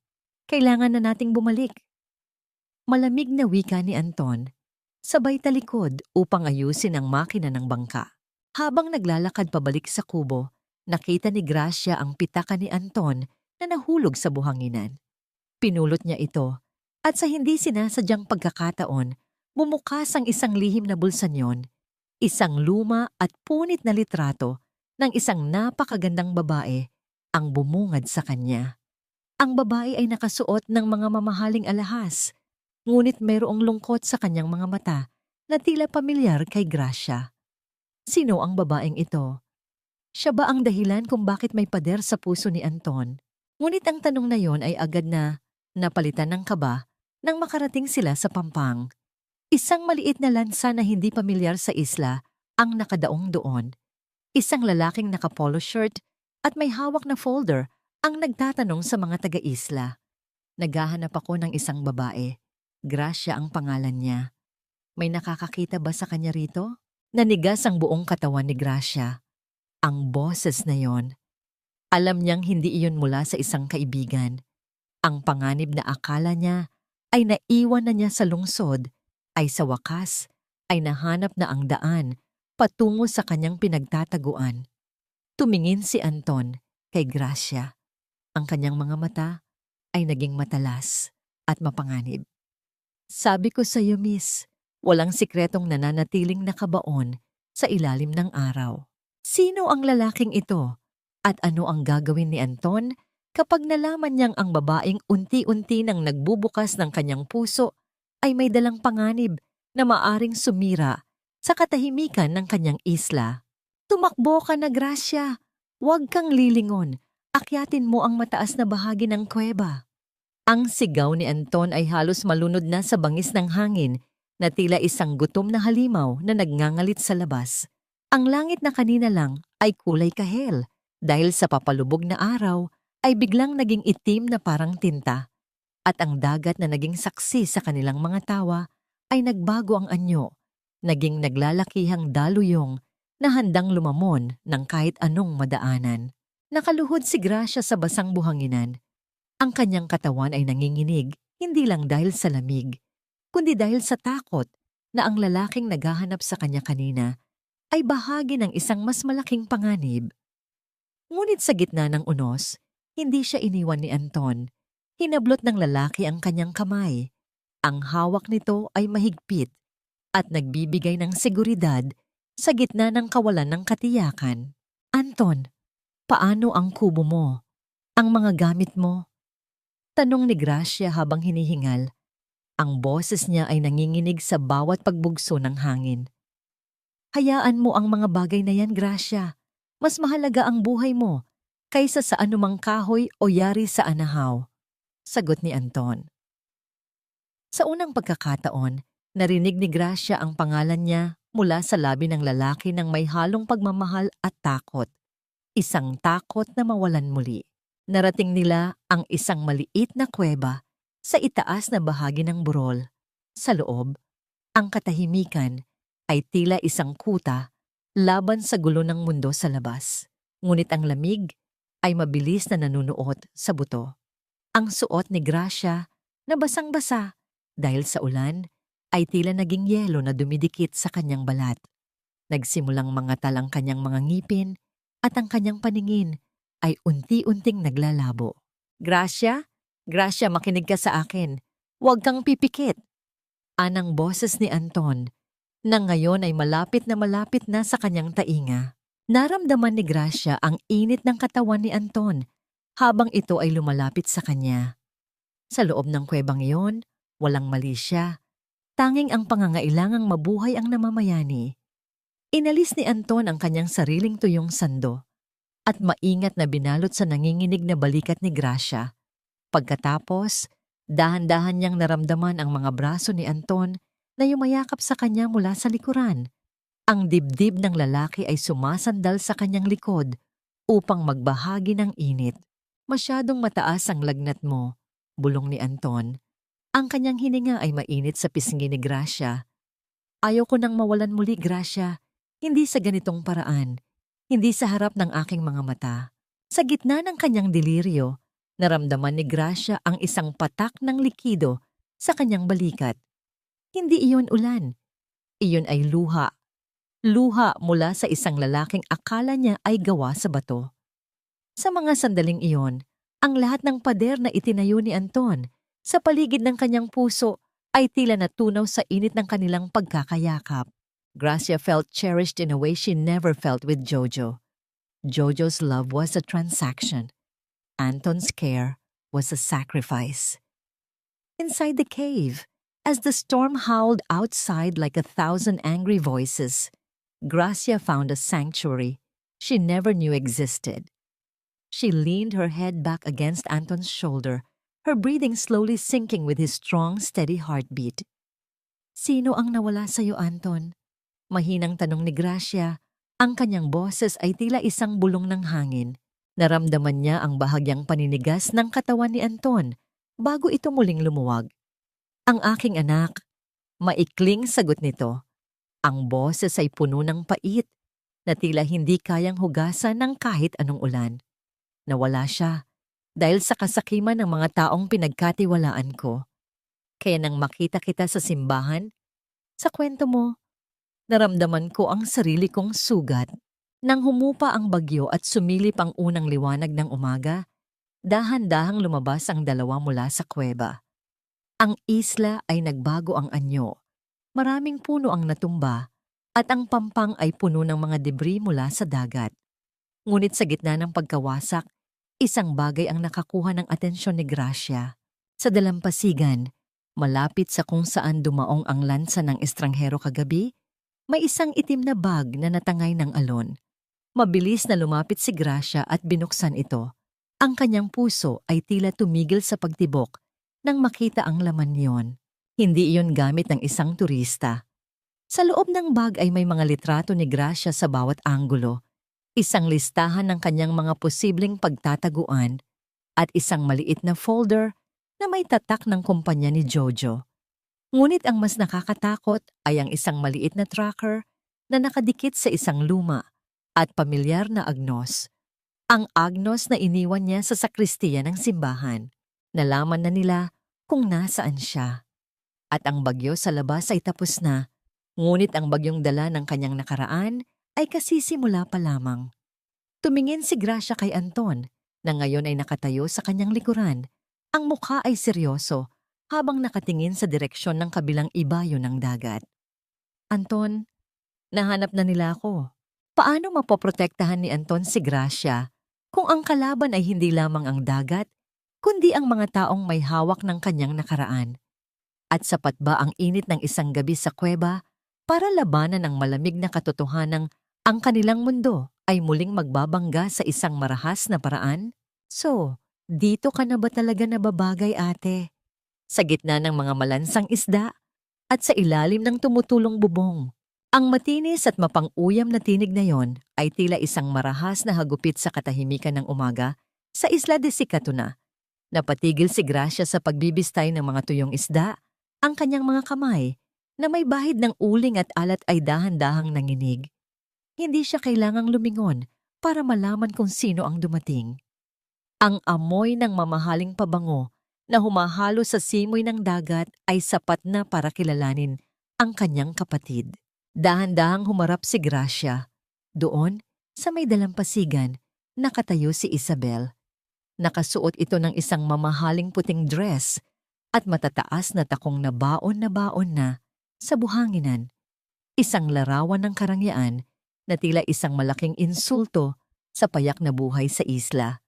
Kailangan na nating bumalik." Malamig na wika ni Anton, sabay talikod upang ayusin ang makina ng bangka. Habang naglalakad pabalik sa kubo, nakita ni Gracia ang pitaka ni Anton na nahulog sa buhanginan. Pinulot niya ito at sa hindi sinasadyang pagkakataon, bumukas ang isang lihim na bulsanyon, isang luma at punit na litrato ng isang napakagandang babae ang bumungad sa kanya. Ang babae ay nakasuot ng mga mamahaling alahas, ngunit mayroong lungkot sa kanyang mga mata na tila pamilyar kay Gracia. Sino ang babaeng ito? Siya ba ang dahilan kung bakit may pader sa puso ni Anton? Ngunit ang tanong na yon ay agad na napalitan ng kaba nang makarating sila sa Pampang. Isang maliit na lansa na hindi pamilyar sa isla ang nakadaong doon. Isang lalaking naka-polo shirt at may hawak na folder ang nagtatanong sa mga taga-isla. "Naghahanap ako ng isang babae. Gracia ang pangalan niya. May nakakakita ba sa kanya rito?" Nanigas ang buong katawan ni Gracia. Ang boses na yon. Alam niyang hindi iyon mula sa isang kaibigan. Ang panganib na akala niya ay naiwan na niya sa lungsod ay sa wakas ay nahanap na ang daan patungo sa kanyang pinagtataguan. Tumingin si Anton kay Gracia. Ang kanyang mga mata ay naging matalas at mapanganib. "Sabi ko sa iyo, miss, walang sikretong nananatiling nakabaon sa ilalim ng araw." Sino ang lalaking ito at ano ang gagawin ni Anton kapag nalaman niyang ang babaeng unti-unti nang nagbubukas ng kanyang puso ay may dalang panganib na maaring sumira sa katahimikan ng kanyang isla? "Tumakbo ka na, Gracia. Huwag kang lilingon. Akyatin mo ang mataas na bahagi ng kuweba." Ang sigaw ni Anton ay halos malunod na sa bangis ng hangin na tila isang gutom na halimaw na nagngangalit sa labas. Ang langit na kanina lang ay kulay kahel dahil sa papalubog na araw ay biglang naging itim na parang tinta. At ang dagat na naging saksi sa kanilang mga tawa ay nagbago ang anyo, naging naglalakihang daluyong na handang lumamon ng kahit anong madaanan. Nakaluhod si Gracia sa basang buhanginan. Ang kanyang katawan ay nanginginig hindi lang dahil sa lamig, kundi dahil sa takot na ang lalaking naghahanap sa kanya kanina ay bahagi ng isang mas malaking panganib. Ngunit sa gitna ng unos, hindi siya iniwan ni Anton. Hinablot ng lalaki ang kanyang kamay. Ang hawak nito ay mahigpit at nagbibigay ng seguridad sa gitna ng kawalan ng katiyakan. "Anton, paano ang kubo mo? Ang mga gamit mo?" Tanong ni Gracia habang hinihingal. Ang boses niya ay nanginginig sa bawat pagbugso ng hangin. "Hayaan mo ang mga bagay na yan, Gracia. Mas mahalaga ang buhay mo kaysa sa anumang kahoy o yari sa anahaw, sagot ni Anton. Sa unang pagkakataon, narinig ni Gracia ang pangalan niya mula sa labi ng lalaki ng may halong pagmamahal at takot. Isang takot na mawalan muli. Narating nila ang isang maliit na kuweba sa itaas na bahagi ng burol. Sa loob, ang katahimikan ay tila isang kuta laban sa gulo ng mundo sa labas. Ngunit ang lamig ay mabilis na nanunuot sa buto. Ang suot ni Gracia na basang-basa dahil sa ulan ay tila naging yelo na dumidikit sa kanyang balat. Nagsimulang mangatal ang kanyang mga ngipin at ang kanyang paningin ay unti-unting naglalabo. Gracia? Gracia, makinig ka sa akin. Huwag kang pipikit. Anang boses ni Anton na ngayon ay malapit na sa kanyang tainga. Naramdaman ni Gracia ang init ng katawan ni Anton habang ito ay lumalapit sa kanya. Sa loob ng kuwebang iyon, walang mali siya. Tanging ang pangangailangang mabuhay ang namamayani. Inalis ni Anton ang kanyang sariling tuyong sando at maingat na binalot sa nanginginig na balikat ni Gracia. Pagkatapos, dahan-dahan niyang naramdaman ang mga braso ni Anton na yumayakap sa kanya mula sa likuran. Ang dibdib ng lalaki ay sumasandal sa kanyang likod upang magbahagi ng init. Masyadong mataas ang lagnat mo, bulong ni Anton. Ang kanyang hininga ay mainit sa pisngi ni Gracia. Ayaw ko nang mawalan muli, Gracia. Hindi sa ganitong paraan. Hindi sa harap ng aking mga mata. Sa gitna ng kanyang deliryo, naramdaman ni Gracia ang isang patak ng likido sa kanyang balikat. Hindi iyon ulan. Iyon ay luha. Luha mula sa isang lalaking akala niya ay gawa sa bato. Sa mga sandaling iyon, ang lahat ng pader na itinayo ni Anton sa paligid ng kanyang puso ay tila natunaw sa init ng kanilang pagkakayakap. Gracia felt cherished in a way she never felt with Jojo. Jojo's love was a transaction. Anton's care was a sacrifice. Inside the cave, as the storm howled outside like 1,000 angry voices, Gracia found a sanctuary she never knew existed. She leaned her head back against Anton's shoulder, her breathing slowly sinking with his strong, steady heartbeat. Sino ang nawala sa'yo, Anton? Mahinang tanong ni Gracia. Ang kanyang boses ay tila isang bulong ng hangin. Naramdaman niya ang bahagyang paninigas ng katawan ni Anton bago ito muling lumuwag. Ang aking anak, maikling sagot nito. Ang boses ay puno ng pait na tila hindi kayang hugasan ng kahit anong ulan. Nawala siya dahil sa kasakiman ng mga taong pinagkatiwalaan ko. Kaya nang makita kita sa simbahan, sa kwento mo, naramdaman ko ang sarili kong sugat. Nang humupa ang bagyo at sumilip ang unang liwanag ng umaga, dahan-dahang lumabas ang dalawa mula sa kuweba. Ang isla ay nagbago ang anyo. Maraming puno ang natumba at ang pampang ay puno ng mga debris mula sa dagat. Ngunit sa gitna ng pagkawasak, isang bagay ang nakakuha ng atensyon ni Gracia. Sa dalampasigan, malapit sa kung saan dumaong ang lansa ng estranghero kagabi, may isang itim na bag na natangay ng alon. Mabilis na lumapit si Gracia at binuksan ito. Ang kanyang puso ay tila tumigil sa pagtibok nang makita ang laman niyon. Hindi iyon gamit ng isang turista. Sa loob ng bag ay may mga litrato ni Gracia sa bawat anggulo, isang listahan ng kanyang mga posibleng pagtataguan at isang maliit na folder na may tatak ng kumpanya ni Jojo. Ngunit ang mas nakakatakot ay ang isang maliit na tracker na nakadikit sa isang luma at pamilyar na agnos. Ang agnos na iniwan niya sa sakristiya ng simbahan. Nalaman na nila kung nasaan siya. At ang bagyo sa labas ay tapos na, ngunit ang bagyong dala ng kanyang nakaraan ay kasisimula pa lamang. Tumingin si Gracia kay Anton na ngayon ay nakatayo sa kanyang likuran. Ang mukha ay seryoso habang nakatingin sa direksyon ng kabilang ibayo ng dagat. Anton, nahanap na nila ako. Paano mapoprotektahan ni Anton si Gracia kung ang kalaban ay hindi lamang ang dagat, kundi ang mga taong may hawak ng kanyang nakaraan? At sapat ba ang init ng isang gabi sa kuweba para labanan ang malamig na katotohanang ang kanilang mundo ay muling magbabangga sa isang marahas na paraan? So, dito ka na ba talaga nababagay, ate? Sa gitna ng mga malansang isda at sa ilalim ng tumutulong bubong. Ang matinis at mapang-uyam na tinig na yon ay tila isang marahas na hagupit sa katahimikan ng umaga sa Isla de Sicatuna. Napatigil si Gracia sa pagbibistay ng mga tuyong isda, ang kanyang mga kamay na may bahid ng uling at alat ay dahan-dahang nanginig. Hindi siya kailangang lumingon para malaman kung sino ang dumating. Ang amoy ng mamahaling pabango na humahalo sa simoy ng dagat ay sapat na para kilalanin ang kanyang kapatid. Dahan-dahang humarap si Gracia. Doon, sa may dalampasigan, nakatayo si Isabel. Nakasuot ito ng isang mamahaling puting dress at matataas na takong na baon na sa buhanginan. Isang larawan ng karangyaan na tila isang malaking insulto sa payak na buhay sa isla.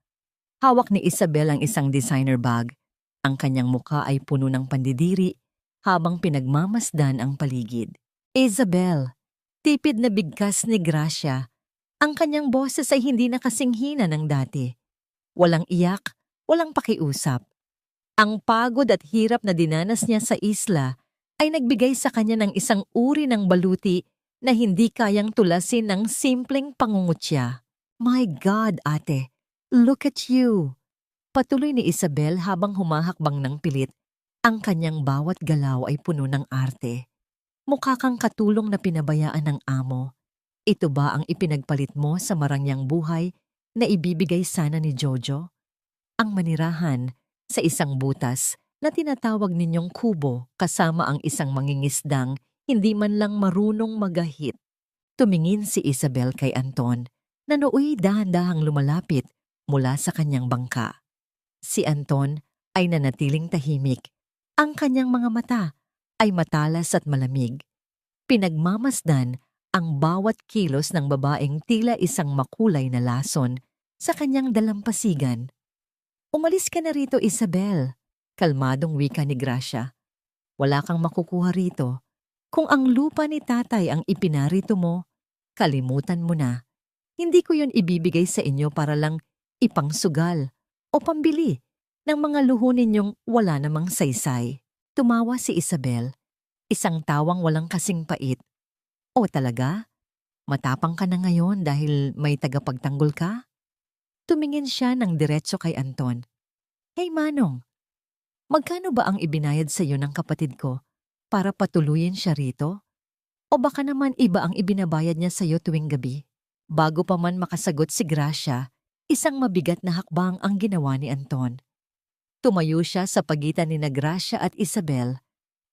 Hawak ni Isabel ang isang designer bag. Ang kanyang muka ay puno ng pandidiri habang pinagmamasdan ang paligid. Isabel, tipid na bigkas ni Gracia. Ang kanyang boses ay hindi na kasinghina ng dati. Walang iyak, walang pakiusap. Ang pagod at hirap na dinanas niya sa isla ay nagbigay sa kanya ng isang uri ng baluti na hindi kayang tulasin ng simpleng pangungutya. My God, ate, look at you! Patuloy ni Isabel habang humahakbang ng pilit. Ang kanyang bawat galaw ay puno ng arte. Mukha kang katulong na pinabayaan ng amo. Ito ba ang ipinagpalit mo sa marangyang buhay na ibibigay sana ni Jojo? Ang manirahan sa isang butas na tinatawag ninyong kubo kasama ang isang mangingisdang hindi man lang marunong magahit. Tumingin si Isabel kay Anton na nooy dahan-dahang lumalapit mula sa kanyang bangka. Si Anton ay nanatiling tahimik. Ang kanyang mga mata ay matalas at malamig. Pinagmamasdan ang bawat kilos ng babaeng tila isang makulay na lason sa kanyang dalampasigan. Umalis ka na rito, Isabel. Kalmadong wika ni Gracia. Wala kang makukuha rito. Kung ang lupa ni tatay ang ipinarito mo, kalimutan mo na. Hindi ko yon ibibigay sa inyo para lang ipangsugal o pambili ng mga luho ninyong wala namang saysay. Tumawa si Isabel, isang tawang walang kasing pait. O talaga? Matapang ka na ngayon dahil may tagapagtanggol ka? Tumingin siya ng diretso kay Anton. Hey Manong, magkano ba ang ibinayad sa iyo ng kapatid ko para patuloyin siya rito? O baka naman iba ang ibinabayad niya sa iyo tuwing gabi? Bago pa man makasagot si Gracia, isang mabigat na hakbang ang ginawa ni Anton. Tumayo siya sa pagitan ni Gracia at Isabel.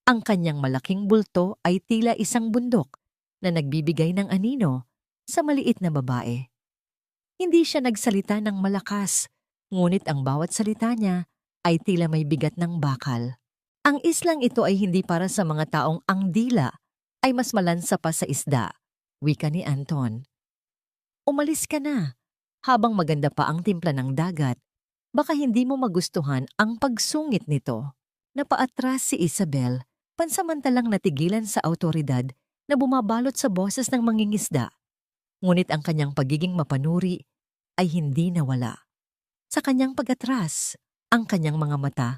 Ang kanyang malaking bulto ay tila isang bundok na nagbibigay ng anino sa maliit na babae. Hindi siya nagsalita ng malakas, ngunit ang bawat salita niya ay tila may bigat ng bakal. Ang islang ito ay hindi para sa mga taong ang dila ay mas malansa pa sa isda, wika ni Anton. Umalis ka na. Habang maganda pa ang timpla ng dagat, baka hindi mo magustuhan ang pagsungit nito. Napaatras si Isabel, pansamantalang natigilan sa awtoridad na bumabalot sa boses ng mangingisda. Ngunit ang kanyang pagiging mapanuri ay hindi nawala. Sa kanyang pag-atras, ang kanyang mga mata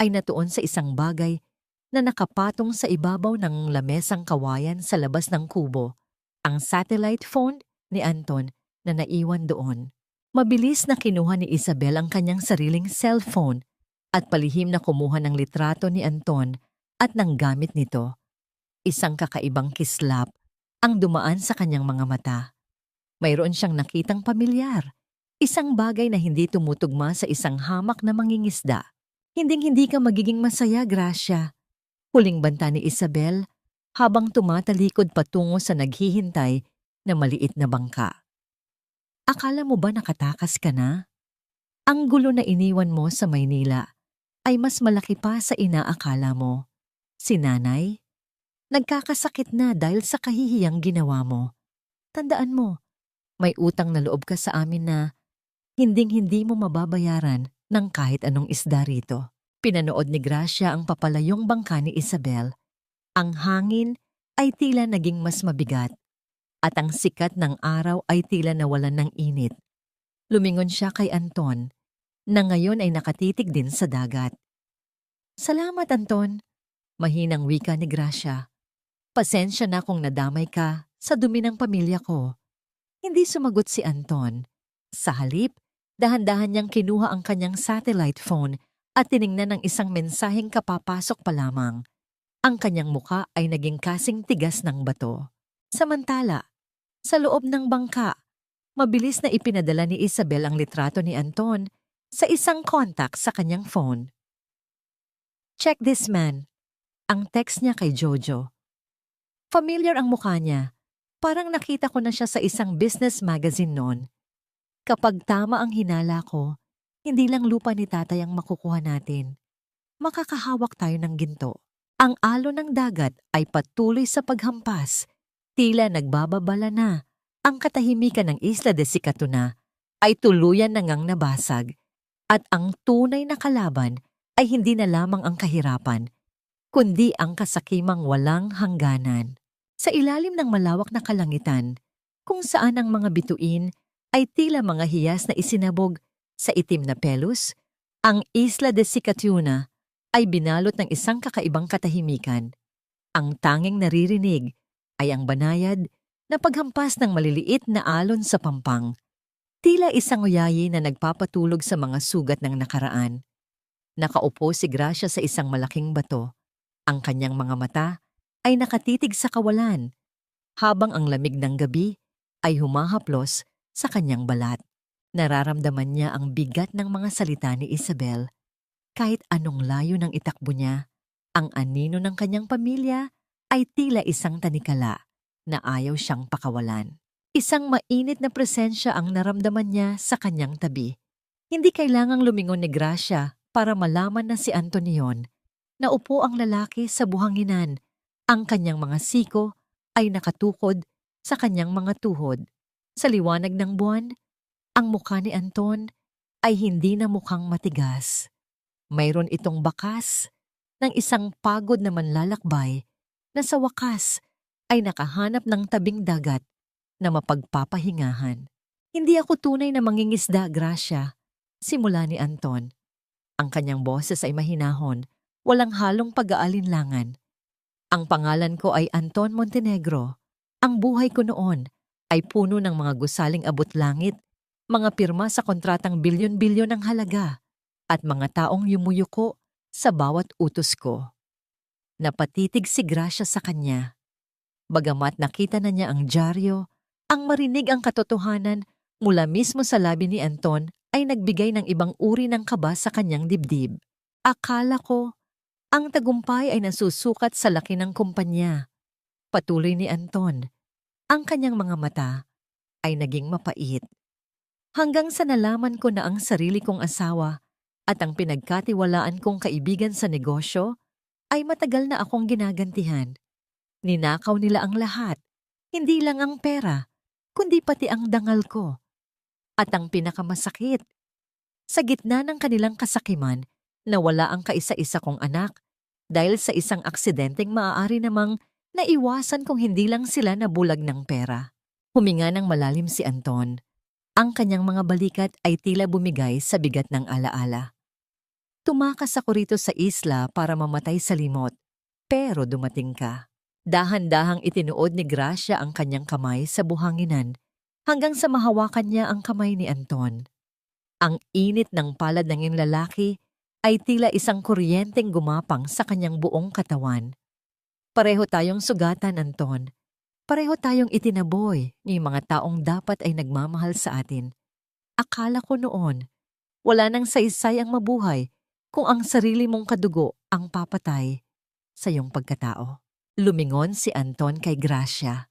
ay natuon sa isang bagay na nakapatong sa ibabaw ng lamesang kawayan sa labas ng kubo, ang satellite phone ni Anton na naiwan doon. Mabilis na kinuha ni Isabel ang kanyang sariling cellphone at palihim na kumuha ng litrato ni Anton at ng gamit nito. Isang kakaibang kislap ang dumaan sa kanyang mga mata. Mayroon siyang nakitang pamilyar, isang bagay na hindi tumutugma sa isang hamak na mangingisda. Hinding-hindi ka magiging masaya, Gracia. Huling banta ni Isabel habang tumatalikod patungo sa naghihintay na maliit na bangka. Akala mo ba nakatakas ka na? Ang gulo na iniwan mo sa Maynila ay mas malaki pa sa inaakala mo. Si nanay, nagkakasakit na dahil sa kahihiyang ginawa mo. Tandaan mo, may utang na loob ka sa amin na hinding-hindi mo mababayaran ng kahit anong isda rito. Pinanood ni Gracia ang papalayong bangka ni Isabel. Ang hangin ay tila naging mas mabigat. at ang sikat ng araw ay tila nawalan ng init. Lumingon siya kay Anton, na ngayon ay nakatitig din sa dagat. "Salamat, Anton," mahinang wika ni Gracia. "Pasensya na kung nadamay ka sa dumi ng pamilya ko." Hindi sumagot si Anton. Sa halip, dahan-dahan niyang kinuha ang kanyang satellite phone at tiningnan ang isang mensaheng kapapasok pa lamang. Ang kanyang muka ay naging kasing tigas ng bato. Samantala, sa loob ng bangka, mabilis na ipinadala ni Isabel ang litrato ni Anton sa isang contact sa kanyang phone. "Check this man," ang text niya kay Jojo. Familiar ang mukha niya. Parang nakita ko na siya sa isang business magazine noon. Kapag tama ang hinala ko, hindi lang lupa ni tatay ang makukuha natin. Makakahawak tayo ng ginto. Ang alon ng dagat ay patuloy sa paghampas. Tila nagbababala na. Ang katahimikan ng Isla de Sicatuna ay tuluyan na ngang nabasag. At ang tunay na kalaban ay hindi na lamang ang kahirapan, kundi ang kasakimang walang hangganan. Sa ilalim ng malawak na kalangitan, kung saan ang mga bituin ay tila mga hiyas na isinabog sa itim na pelos, ang Isla de Sicatuna ay binalot ng isang kakaibang katahimikan. Ang tanging naririnig ay ang banayad na paghampas ng maliliit na alon sa pampang. Tila isang uyayi na nagpapatulog sa mga sugat ng nakaraan. Nakaupo si Gracia sa isang malaking bato. Ang kanyang mga mata ay nakatitig sa kawalan, habang ang lamig ng gabi ay humahaplos sa kanyang balat. Nararamdaman niya ang bigat ng mga salita ni Isabel. Kahit anong layo ng itakbo niya, ang anino ng kanyang pamilya ay tila isang tanikala na ayaw siyang pakawalan. Isang mainit na presensya ang naramdaman niya sa kanyang tabi. Hindi kailangang lumingon ni Gracia para malaman na si Anton yon. Naupo ang lalaki sa buhanginan. Ang kanyang mga siko ay nakatukod sa kanyang mga tuhod. Sa liwanag ng buwan, ang mukha ni Anton ay hindi na mukhang matigas. Mayroon itong bakas ng isang pagod na manlalakbay na sa wakas ay nakahanap ng tabing dagat na mapagpapahingahan. "Hindi ako tunay na mangingisda, Gracia," simula ni Anton. Ang kanyang boses ay mahinahon, walang halong pag-aalinlangan. "Ang pangalan ko ay Anton Montenegro. Ang buhay ko noon ay puno ng mga gusaling abot-langit, mga pirma sa kontratang bilyon-bilyon ng halaga, at mga taong yumuyuko sa bawat utos ko." Napatitig si Gracia sa kanya. Bagamat nakita na niya ang dyaryo, ang marinig ang katotohanan mula mismo sa labi ni Anton ay nagbigay ng ibang uri ng kaba sa kanyang dibdib. "Akala ko ang tagumpay ay nasusukat sa laki ng kumpanya." Patuloy ni Anton. Ang kanyang mga mata ay naging mapait. "Hanggang sa nalaman ko na ang sarili kong asawa at ang pinagkatiwalaan kong kaibigan sa negosyo ay matagal na akong ginagantihan. Ninakaw nila ang lahat, hindi lang ang pera, kundi pati ang dangal ko. At ang pinakamasakit, sa gitna ng kanilang kasakiman, nawala ang kaisa-isa kong anak dahil sa isang aksidenteng maaari namang naiwasan kung hindi lang sila nabulag ng pera." Huminga ng malalim si Anton. Ang kanyang mga balikat ay tila bumigay sa bigat ng alaala. "Tumakas ako rito sa isla para mamatay sa limot, pero dumating ka." Dahan-dahang itinuod ni Gracia ang kanyang kamay sa buhanginan hanggang sa mahawakan niya ang kamay ni Anton. Ang init ng palad ng iyong lalaki ay tila isang kuryenteng gumapang sa kanyang buong katawan. "Pareho tayong sugatan, Anton. Pareho tayong itinaboy ni mga taong dapat ay nagmamahal sa atin. Akala ko noon, wala nang saysay ang mabuhay kung ang sarili mong kadugo ang papatay sa iyong pagkatao." Lumingon si Anton kay Gracia.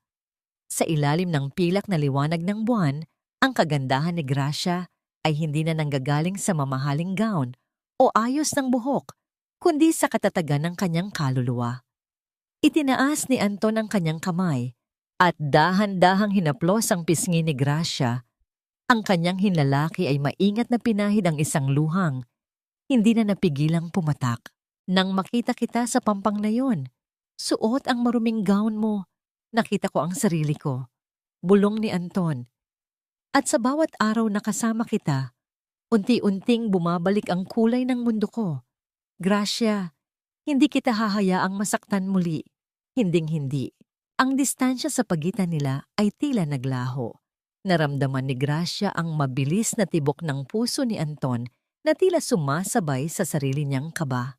Sa ilalim ng pilak na liwanag ng buwan, ang kagandahan ni Gracia ay hindi na nanggagaling sa mamahaling gown o ayos ng buhok, kundi sa katatagan ng kanyang kaluluwa. Itinaas ni Anton ang kanyang kamay at dahan-dahang hinaplos ang pisngi ni Gracia. Ang kanyang hinlalaki ay maingat na pinahid ang isang luhang. Hindi na napigilang pumatak. "Nang makita kita sa pampang na yon, suot ang maruming gown mo, nakita ko ang sarili ko. bulong ni Anton. At sa bawat araw na kasama kita, unti-unting bumabalik ang kulay ng mundo ko. Gracia, hindi kita hahayaang masaktan muli. Hinding-hindi. Ang distansya sa pagitan nila ay tila naglaho. Naramdaman ni Gracia ang mabilis na tibok ng puso ni Anton na tila sumasabay sa sarili niyang kaba.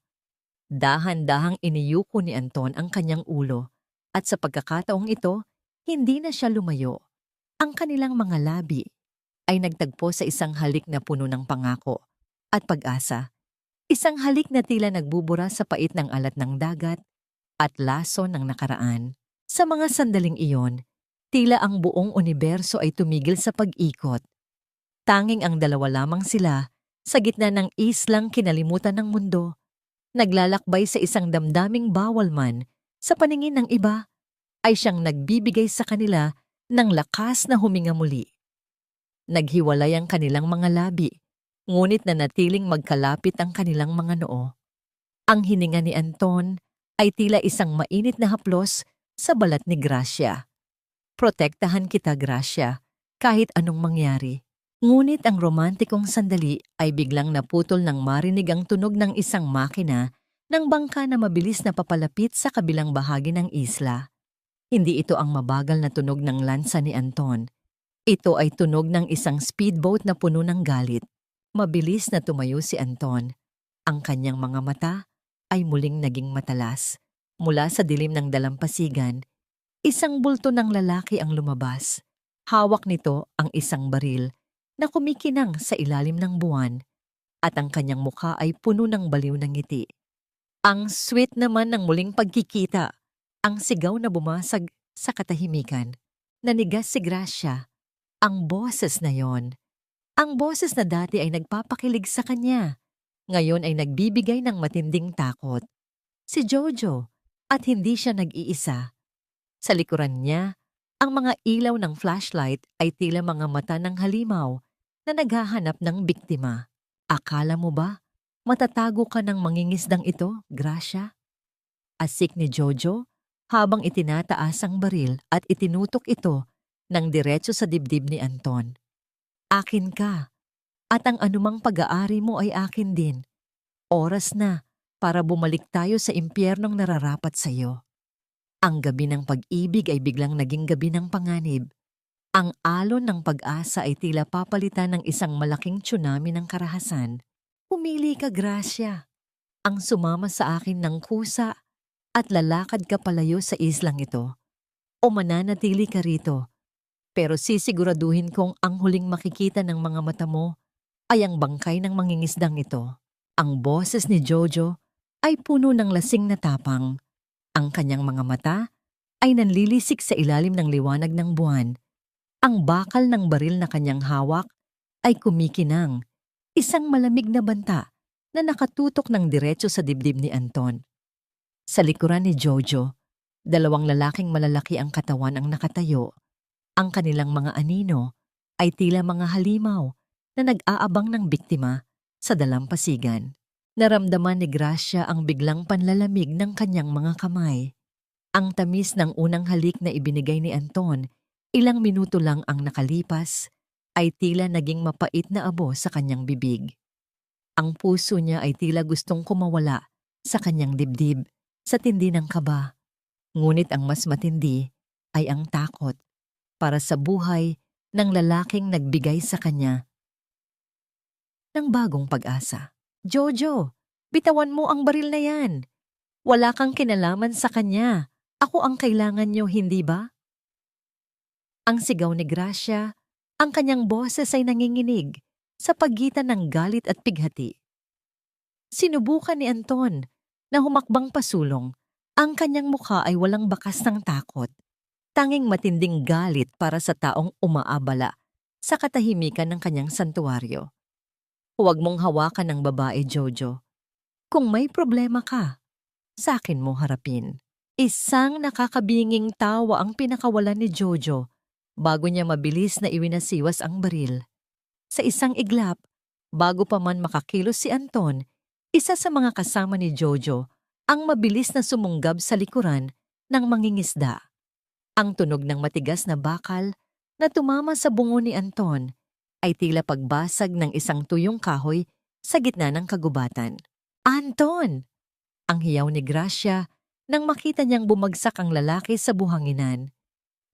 Dahan-dahang iniyuko ni Anton ang kanyang ulo at sa pagkakataong ito, hindi na siya lumayo. Ang kanilang mga labi ay nagtagpo sa isang halik na puno ng pangako at pag-asa. Isang halik na tila nagbubura sa pait ng alat ng dagat at laso ng nakaraan. Sa mga sandaling iyon, tila ang buong universo ay tumigil sa pag-ikot. Tanging ang dalawa lamang sila sa gitna ng islang kinalimutan ng mundo, naglalakbay sa isang damdaming bawal man sa paningin ng iba, ay siyang nagbibigay sa kanila ng lakas na huminga muli. Naghiwalay ang kanilang mga labi, ngunit nanatiling magkalapit ang kanilang mga noo. Ang hininga ni Anton ay tila isang mainit na haplos sa balat ni Gracia. Protektahan kita, Gracia, kahit anong mangyari. Ngunit ang romantikong sandali ay biglang naputol nang marinig ang tunog ng isang makina ng bangka na mabilis na papalapit sa kabilang bahagi ng isla. Hindi ito ang mabagal na tunog ng lansa ni Anton. Ito ay tunog ng isang speedboat na puno ng galit. Mabilis na tumayo si Anton. Ang kanyang mga mata ay muling naging matalas. Mula sa dilim ng dalampasigan, isang bulto ng lalaki ang lumabas. Hawak nito ang isang baril na kumikinang sa ilalim ng buwan at ang kanyang mukha ay puno ng baliw ng ngiti. Ang sweet naman ng muling pagkikita, ang sigaw na bumasag sa katahimikan. Nanigas si Gracia, ang boses na yon. Ang boses na dati ay nagpapakilig sa kanya, ngayon ay nagbibigay ng matinding takot. Si Jojo, at hindi siya nag-iisa. Sa likuran niya, ang mga ilaw ng flashlight ay tila mga mata ng halimaw na naghahanap ng biktima. Akala mo ba, matatago ka ng mangingisdang ito, Gracia? Asik ni Jojo habang itinataas ang baril at itinutok ito ng diretso sa dibdib ni Anton. Akin ka, at ang anumang pag-aari mo ay akin din. Oras na para bumalik tayo sa impyernong nararapat sa iyo. Ang gabi ng pag-ibig ay biglang naging gabi ng panganib. Ang alon ng pag-asa ay tila papalitan ng isang malaking tsunami ng karahasan. Pumili ka, Gracia. Ang sumama sa akin ng kusa at lalakad ka palayo sa islang ito. O mananatili ka rito. Pero sisiguraduhin kong ang huling makikita ng mga mata mo ay ang bangkay ng mangingisdang ito. Ang boses ni Jojo ay puno ng lasing na tapang. Ang kanyang mga mata ay nanlilisik sa ilalim ng liwanag ng buwan. Ang bakal ng baril na kanyang hawak ay kumikinang, isang malamig na banta na nakatutok ng diretso sa dibdib ni Anton. Sa likuran ni Jojo, dalawang lalaking malalaki ang katawan ang nakatayo. Ang kanilang mga anino ay tila mga halimaw na nag-aabang ng biktima sa dalampasigan. Naramdaman ni Gracia ang biglang panlalamig ng kanyang mga kamay. Ang tamis ng unang halik na ibinigay ni Anton, ilang minuto lang ang nakalipas, ay tila naging mapait na abo sa kanyang bibig. Ang puso niya ay tila gustong kumawala sa kanyang dibdib sa tindi ng kaba. Ngunit ang mas matindi ay ang takot para sa buhay ng lalaking nagbigay sa kanya ng bagong pag-asa. Jojo, bitawan mo ang baril na yan. Wala kang kinalaman sa kanya. Ako ang kailangan niyo, hindi ba? Ang sigaw ni Gracia, ang kanyang boses ay nanginginig sa pagitan ng galit at pighati. Sinubukan ni Anton na humakbang pasulong. Ang kanyang mukha ay walang bakas ng takot. Tanging matinding galit para sa taong umaabala sa katahimikan ng kanyang santuwaryo. Huwag mong hawakan ng babae, Jojo. Kung may problema ka, sa akin mo harapin. Isang nakakabinging tawa ang pinakawalan ni Jojo bago niya mabilis na iwinasiwas ang baril. Sa isang iglap, bago pa man makakilos si Anton, isa sa mga kasama ni Jojo ang mabilis na sumunggab sa likuran ng mangingisda. Ang tunog ng matigas na bakal na tumama sa bungo ni Anton ay tila pagbasag ng isang tuyong kahoy sa gitna ng kagubatan. Anton! Ang hiyaw ni Gracia nang makita niyang bumagsak ang lalaki sa buhanginan.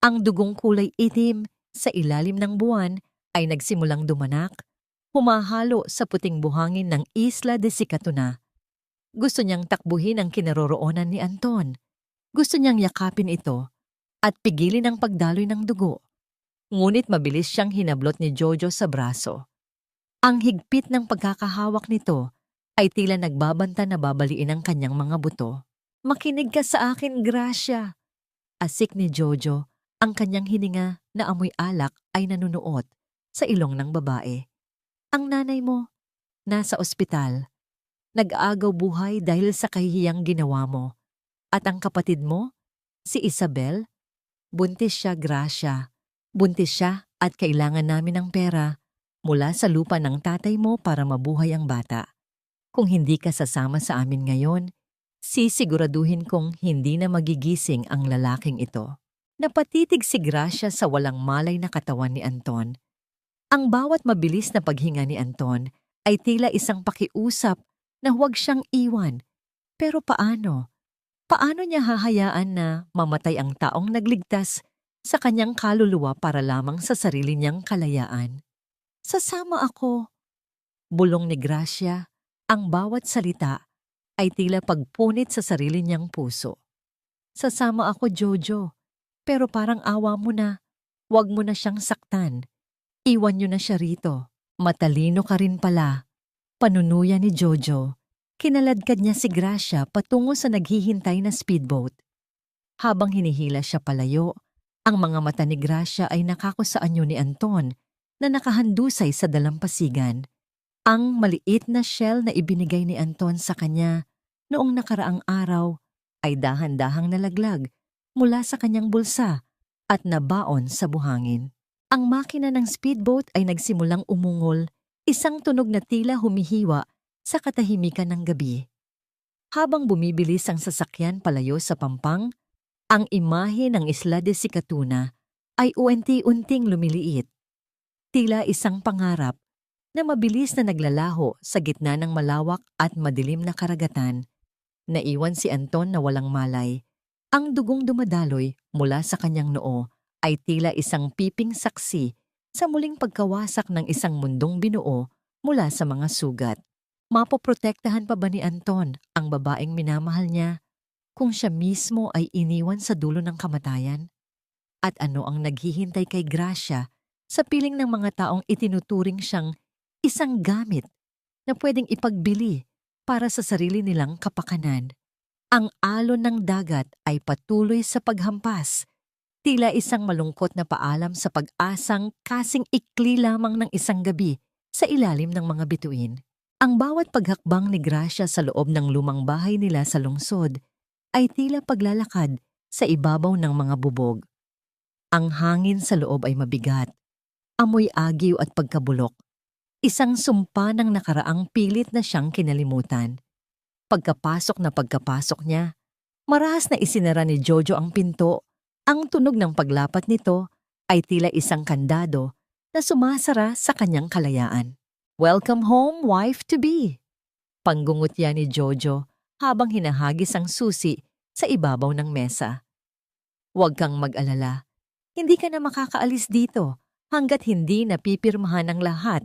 Ang dugong kulay itim sa ilalim ng buwan ay nagsimulang dumanak, humahalo sa puting buhangin ng Isla de Sicatuna. Gusto niyang takbuhin ang kinaroroonan ni Anton. Gusto niyang yakapin ito at pigilin ang pagdaloy ng dugo. Ngunit mabilis siyang hinablot ni Jojo sa braso. Ang higpit ng pagkakahawak nito ay tila nagbabanta na babaliin ang kanyang mga buto. "Makinig ka sa akin, Gracia." Asik ni Jojo, ang kanyang hininga na amoy alak ay nanunuot sa ilong ng babae. "Ang nanay mo, nasa ospital. Nag-aagaw buhay dahil sa kahihiyang ginawa mo. At ang kapatid mo, si Isabel, buntis siya, Gracia. Buntis siya at kailangan namin ng pera mula sa lupa ng tatay mo para mabuhay ang bata. Kung hindi ka sasama sa amin ngayon, sisiguraduhin kong hindi na magigising ang lalaking ito." Napatitig si Gracia sa walang malay na katawan ni Anton. Ang bawat mabilis na paghinga ni Anton ay tila isang pakiusap na huwag siyang iwan. Pero paano? Paano niya hahayaan na mamatay ang taong nagligtas sa kanyang kaluluwa para lamang sa sarili niyang kalayaan? "Sasama ako." Bulong ni Gracia, ang bawat salita ay tila pagpunit sa sarili niyang puso. "Sasama ako, Jojo. Pero parang awa mo na. Huwag mo na siyang saktan. Iwan niyo na siya rito." "Matalino ka rin pala." Panunuya ni Jojo. Kinaladkad niya si Gracia patungo sa naghihintay na speedboat. Habang hinihila siya palayo, ang mga mata ni Gracia ay nakako sa anyo ni Anton na nakahandusay sa dalampasigan. Ang maliit na shell na ibinigay ni Anton sa kanya noong nakaraang araw ay dahan-dahang nalaglag mula sa kanyang bulsa at nabaon sa buhangin. Ang makina ng speedboat ay nagsimulang umungol, isang tunog na tila humihiwa sa katahimikan ng gabi. Habang bumibilis ang sasakyan palayo sa pampang, ang imahe ng Isla de Sicatuna ay unti-unting lumiliit. Tila isang pangarap na mabilis na naglalaho sa gitna ng malawak at madilim na karagatan. Naiwan si Anton na walang malay. Ang dugong dumadaloy mula sa kanyang noo ay tila isang piping saksi sa muling pagkawasak ng isang mundong binuo mula sa mga sugat. Mapoprotektahan pa ba ni Anton ang babaeng minamahal niya kung siya mismo ay iniwan sa dulo ng kamatayan? At ano ang naghihintay kay Gracia sa piling ng mga taong itinuturing siyang isang gamit na pwedeng ipagbili para sa sarili nilang kapakanan? Ang alon ng dagat ay patuloy sa paghampas, tila isang malungkot na paalam sa pag-asang kasing ikli lamang ng isang gabi sa ilalim ng mga bituin. Ang bawat paghakbang ni Gracia sa loob ng lumang bahay nila sa lungsod ay tila paglalakad sa ibabaw ng mga bubog. Ang hangin sa loob ay mabigat, amoy agiw at pagkabulok. Isang sumpa ng nakaraang pilit na siyang kinalimutan. Pagkapasok niya, marahas na isinara ni Jojo ang pinto. Ang tunog ng paglapat nito ay tila isang kandado na sumasara sa kanyang kalayaan. "Welcome home, wife-to-be." Panggungutya ni Jojo habang hinahagis ang susi sa ibabaw ng mesa. "Huwag kang mag-alala. Hindi ka na makakaalis dito hanggat hindi napipirmahan ang lahat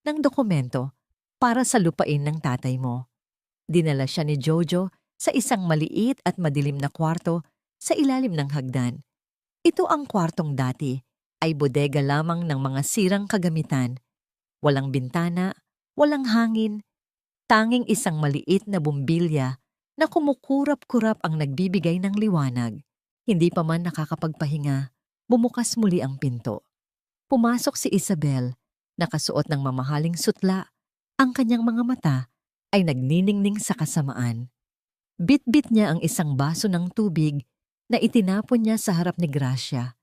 ng dokumento para sa lupain ng tatay mo." Dinala siya ni Jojo sa isang maliit at madilim na kwarto sa ilalim ng hagdan. Ito ang kwartong dati ay bodega lamang ng mga sirang kagamitan. Walang bintana, walang hangin, tanging isang maliit na bumbilya na kumukurap-kurap ang nagbibigay ng liwanag. Hindi pa man nakakapagpahinga, bumukas muli ang pinto. Pumasok si Isabel, nakasuot ng mamahaling sutla. Ang kanyang mga mata ay nagniningning sa kasamaan. Bit-bit niya ang isang baso ng tubig na itinapon niya sa harap ni Gracia.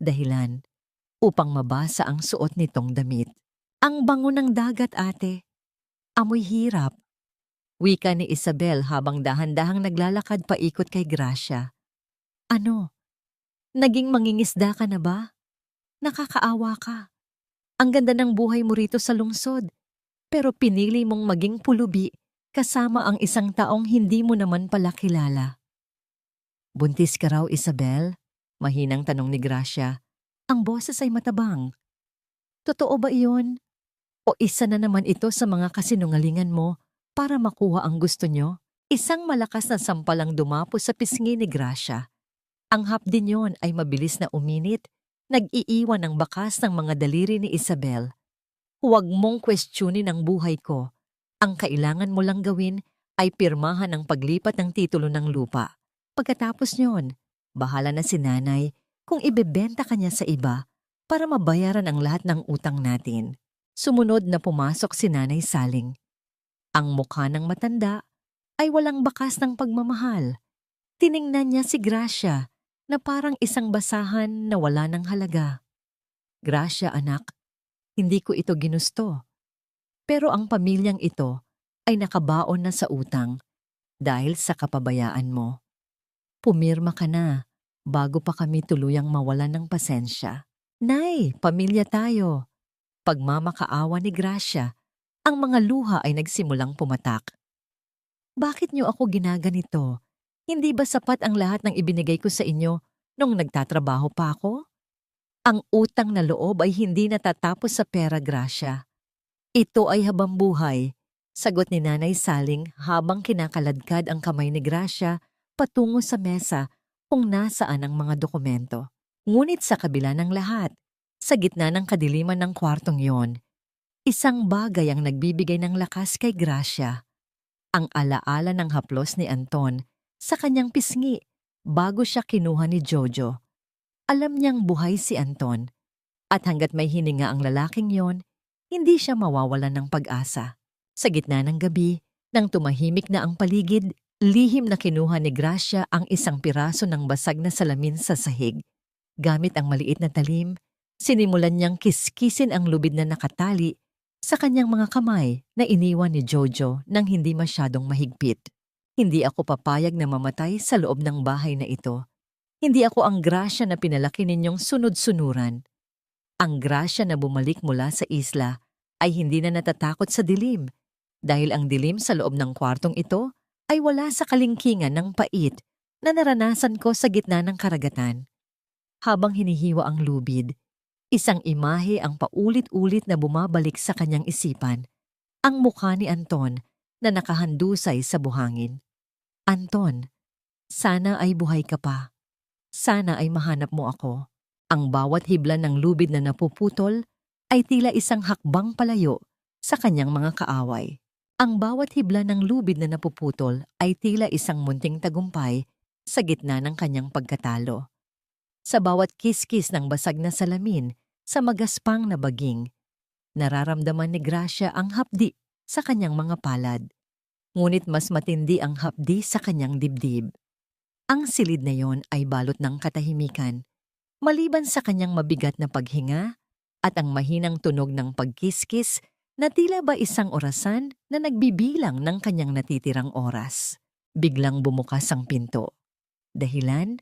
Dahilan upang mabasa ang suot nitong damit. "Ang bango ng dagat, ate. Amoy hirap." Wika ni Isabel habang dahan-dahang naglalakad paikot kay Gracia. "Ano? Naging mangingisda ka na ba?" Nakakaawa ka. Ang ganda ng buhay mo rito sa lungsod, pero pinili mong maging pulubi kasama ang isang taong hindi mo naman pala kilala. Buntis ka raw, Isabel? Mahinang tanong ni Gracia. Ang boses ay matabang. Totoo ba iyon? O isa na naman ito sa mga kasinungalingan mo para makuha ang gusto nyo? Isang malakas na sampalang dumapo sa pisngi ni Gracia. Ang hapdi niyon ay mabilis na uminit, nag-iiwan ng bakas ng mga daliri ni Isabel. Huwag mong kwestiyonin ang buhay ko. Ang kailangan mo lang gawin ay pirmahan ang paglipat ng titulo ng lupa. Pagkatapos niyon, bahala na si nanay kung ibebenta ka niya sa iba para mabayaran ang lahat ng utang natin. Sumunod na pumasok si Nanay Saling. Ang mukha ng matanda ay walang bakas ng pagmamahal. Tiningnan niya si Gracia na parang isang basahan na wala ng halaga. Gracia, anak, hindi ko ito ginusto. Pero ang pamilyang ito ay nakabaon na sa utang dahil sa kapabayaan mo. Pumirma ka na bago pa kami tuluyang mawalan ng pasensya. Nay, pamilya tayo. Pagmamakaawa ni Gracia, ang mga luha ay nagsimulang pumatak. Bakit niyo ako ginaganito? Hindi ba sapat ang lahat ng ibinigay ko sa inyo nung nagtatrabaho pa ako? Ang utang na loob ay hindi natatapos sa pera, Gracia. Ito ay habambuhay, sagot ni Nanay Saling habang kinakaladkad ang kamay ni Gracia patungo sa mesa kung nasaan ang mga dokumento. Ngunit sa kabila ng lahat, sa gitna ng kadiliman ng kwartong yon, isang bagay ang nagbibigay ng lakas kay Gracia. Ang alaala ng haplos ni Anton sa kanyang pisngi bago siya kinuha ni Jojo. Alam niyang buhay si Anton at hanggat may hininga ang lalaking yon, hindi siya mawawalan ng pag-asa. Sa gitna ng gabi, nang tumahimik na ang paligid, lihim na kinuha ni Gracia ang isang piraso ng basag na salamin sa sahig. Gamit ang maliit na talim, sinimulan niyang kiskisin ang lubid na nakatali sa kanyang mga kamay na iniwan ni Jojo nang hindi masyadong mahigpit. Hindi ako papayag na mamatay sa loob ng bahay na ito. Hindi ako ang Gracia na pinalaki ninyong sunod-sunuran. Ang Gracia na bumalik mula sa isla ay hindi na natatakot sa dilim dahil ang dilim sa loob ng kwartong ito ay wala sa kalingkingan ng pait na naranasan ko sa gitna ng karagatan. Habang hinihiwa ang lubid, isang imahe ang paulit-ulit na bumabalik sa kanyang isipan, ang mukha ni Anton na nakahandusay sa buhangin. Anton, sana ay buhay ka pa. Sana ay mahanap mo ako. Ang bawat hibla ng lubid na napuputol ay tila isang hakbang palayo sa kanyang mga kaaway. Ang bawat hibla ng lubid na napuputol ay tila isang munting tagumpay sa gitna ng kanyang pagkatalo. Sa bawat kiskis ng basag na salamin sa magaspang na baging, nararamdaman ni Gracia ang hapdi sa kanyang mga palad. Ngunit mas matindi ang hapdi sa kanyang dibdib. Ang silid na yon ay balot ng katahimikan, maliban sa kanyang mabigat na paghinga at ang mahinang tunog ng pagkiskis na tila ba isang orasan na nagbibilang ng kanyang natitirang oras. Biglang bumukas ang pinto. Dahilan?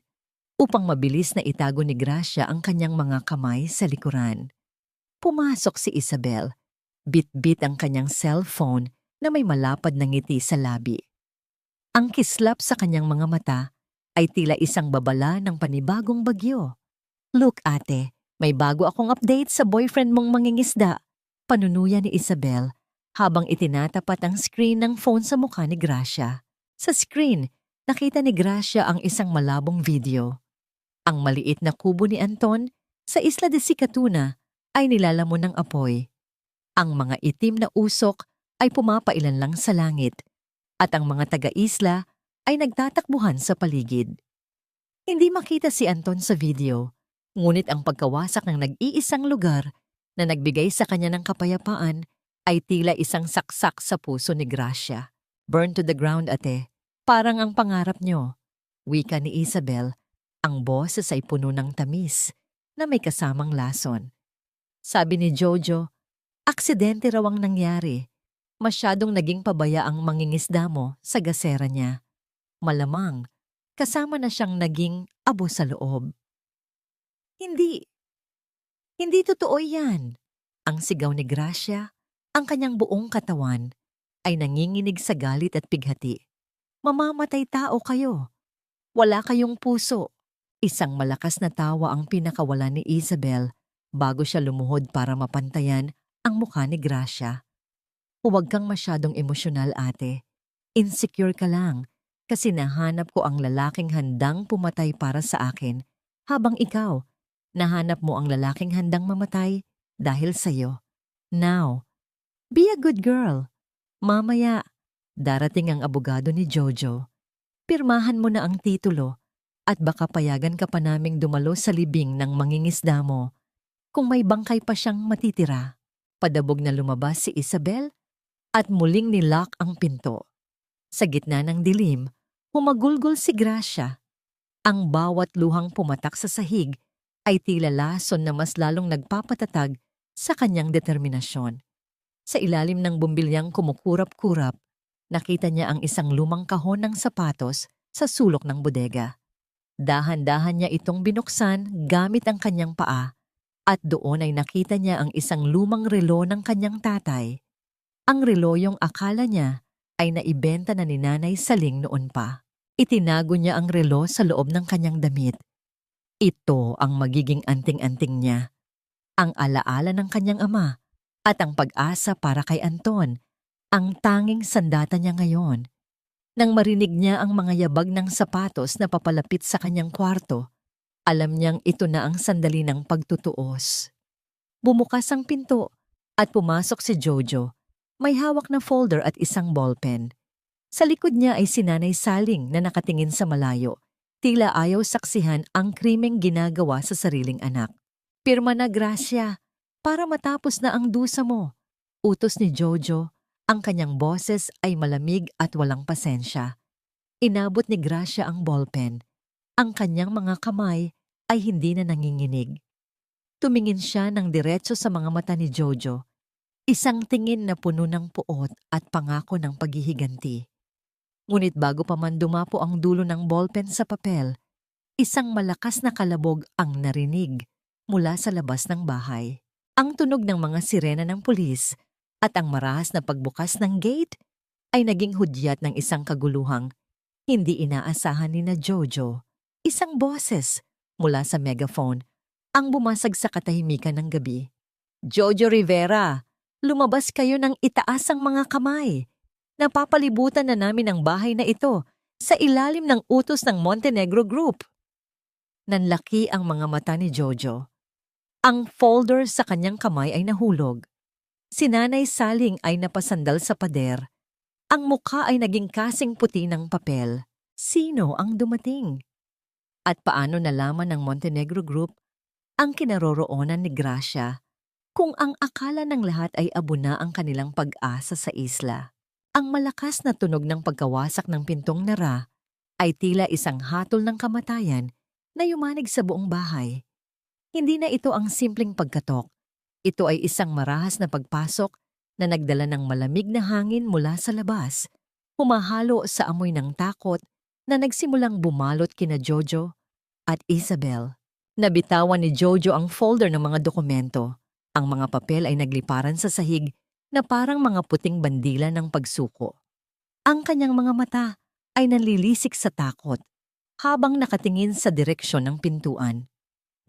Upang mabilis na itago ni Gracia ang kanyang mga kamay sa likuran. Pumasok si Isabel. Bit-bit ang kanyang cellphone na may malapad na ngiti sa labi. Ang kislap sa kanyang mga mata ay tila isang babala ng panibagong bagyo. Look, ate, may bago akong update sa boyfriend mong mangingisda. Panunuya ni Isabel habang itinatapat ang screen ng phone sa mukha ni Gracia. Sa screen, nakita ni Gracia ang isang malabong video. Ang maliit na kubo ni Anton sa Isla de Sicatuna ay nilalamon ng apoy. Ang mga itim na usok ay pumapailan lang sa langit at ang mga taga-isla ay nagtatakbuhan sa paligid. Hindi makita si Anton sa video, ngunit ang pagkawasak ng nag-iisang lugar na nagbigay sa kanya ng kapayapaan ay tila isang saksak sa puso ni Gracia. Burn to the ground, ate. Parang ang pangarap nyo. Wika ni Isabel. Ang boses ay puno ng tamis na may kasamang lason. Sabi ni Jojo, aksidente raw ang nangyari. Masyadong naging pabaya ang mangingisda mo sa gasera niya. Malamang, kasama na siyang naging abo sa loob. Hindi. Hindi totoo yan. Ang sigaw ni Gracia, ang kanyang buong katawan, ay nanginginig sa galit at pighati. Mamamatay tao kayo. Wala kayong puso. Isang malakas na tawa ang pinakawala ni Isabel bago siya lumuhod para mapantayan ang mukha ni Gracia. Huwag kang masyadong emosyonal, ate. Insecure ka lang kasi nahanap ko ang lalaking handang pumatay para sa akin habang ikaw, nahanap mo ang lalaking handang mamatay dahil sa'yo. Now, be a good girl. Mamaya, darating ang abogado ni Jojo. Pirmahan mo na ang titulo at baka payagan ka pa naming dumalo sa libing ng mangingisda mo kung may bangkay pa siyang matitira. Padabog na lumabas si Isabel at muling nilock ang pinto. Sa gitna ng dilim, humagulgol si Gracia. Ang bawat luhang pumatak sa sahig ay tila lason na mas lalong nagpapatatag sa kanyang determinasyon. Sa ilalim ng bumbilyang kumukurap-kurap, nakita niya ang isang lumang kahon ng sapatos sa sulok ng bodega. Dahan-dahan niya itong binuksan gamit ang kanyang paa at doon ay nakita niya ang isang lumang relo ng kanyang tatay. Ang reloyong akala niya ay naibenta na ni Nanay Saling noon pa. Itinago niya ang relo sa loob ng kanyang damit. Ito ang magiging anting-anting niya, ang alaala ng kanyang ama at ang pag-asa para kay Anton, ang tanging sandata niya ngayon. Nang marinig niya ang mga yabag ng sapatos na papalapit sa kanyang kwarto, alam niyang ito na ang sandali ng pagtutuos. Bumukas ang pinto at pumasok si Jojo. May hawak na folder at isang ballpen. Sa likod niya ay si Nanay Saling na nakatingin sa malayo. Tila ayaw saksihan ang krimeng ginagawa sa sariling anak. Pirma na, Gracia, para matapos na ang dusa mo. Utos ni Jojo, ang kanyang boses ay malamig at walang pasensya. Inabot ni Gracia ang ballpen. Ang kanyang mga kamay ay hindi na nanginginig. Tumingin siya ng diretso sa mga mata ni Jojo. Isang tingin na puno ng puot at pangako ng paghihiganti. Ngunit bago pa man dumapo ang dulo ng ballpen sa papel, isang malakas na kalabog ang narinig mula sa labas ng bahay. Ang tunog ng mga sirena ng pulis at ang marahas na pagbukas ng gate ay naging hudyat ng isang kaguluhang hindi inaasahan ni na Jojo. Isang boses mula sa megaphone ang bumasag sa katahimikan ng gabi. Jojo Rivera! Lumabas kayo ng itaas ang mga kamay. Napapalibutan na namin ang bahay na ito sa ilalim ng utos ng Montenegro Group. Nanlaki ang mga mata ni Jojo. Ang folder sa kanyang kamay ay nahulog. Si Nanay Saling ay napasandal sa pader. Ang mukha ay naging kasing puti ng papel. Sino ang dumating? At paano nalaman ng Montenegro Group ang kinaroroonan ni Gracia? Kung ang akala ng lahat ay abuna ang kanilang pag-asa sa isla. Ang malakas na tunog ng pagkawasak ng pintong nara ay tila isang hatol ng kamatayan na yumanig sa buong bahay. Hindi na ito ang simpleng pagkatok. Ito ay isang marahas na pagpasok na nagdala ng malamig na hangin mula sa labas, humahalo sa amoy ng takot na nagsimulang bumalot kina Jojo at Isabel. Nabitawan ni Jojo ang folder ng mga dokumento. Ang mga papel ay nagliparan sa sahig na parang mga puting bandila ng pagsuko. Ang kanyang mga mata ay nanlilisik sa takot habang nakatingin sa direksyon ng pintuan.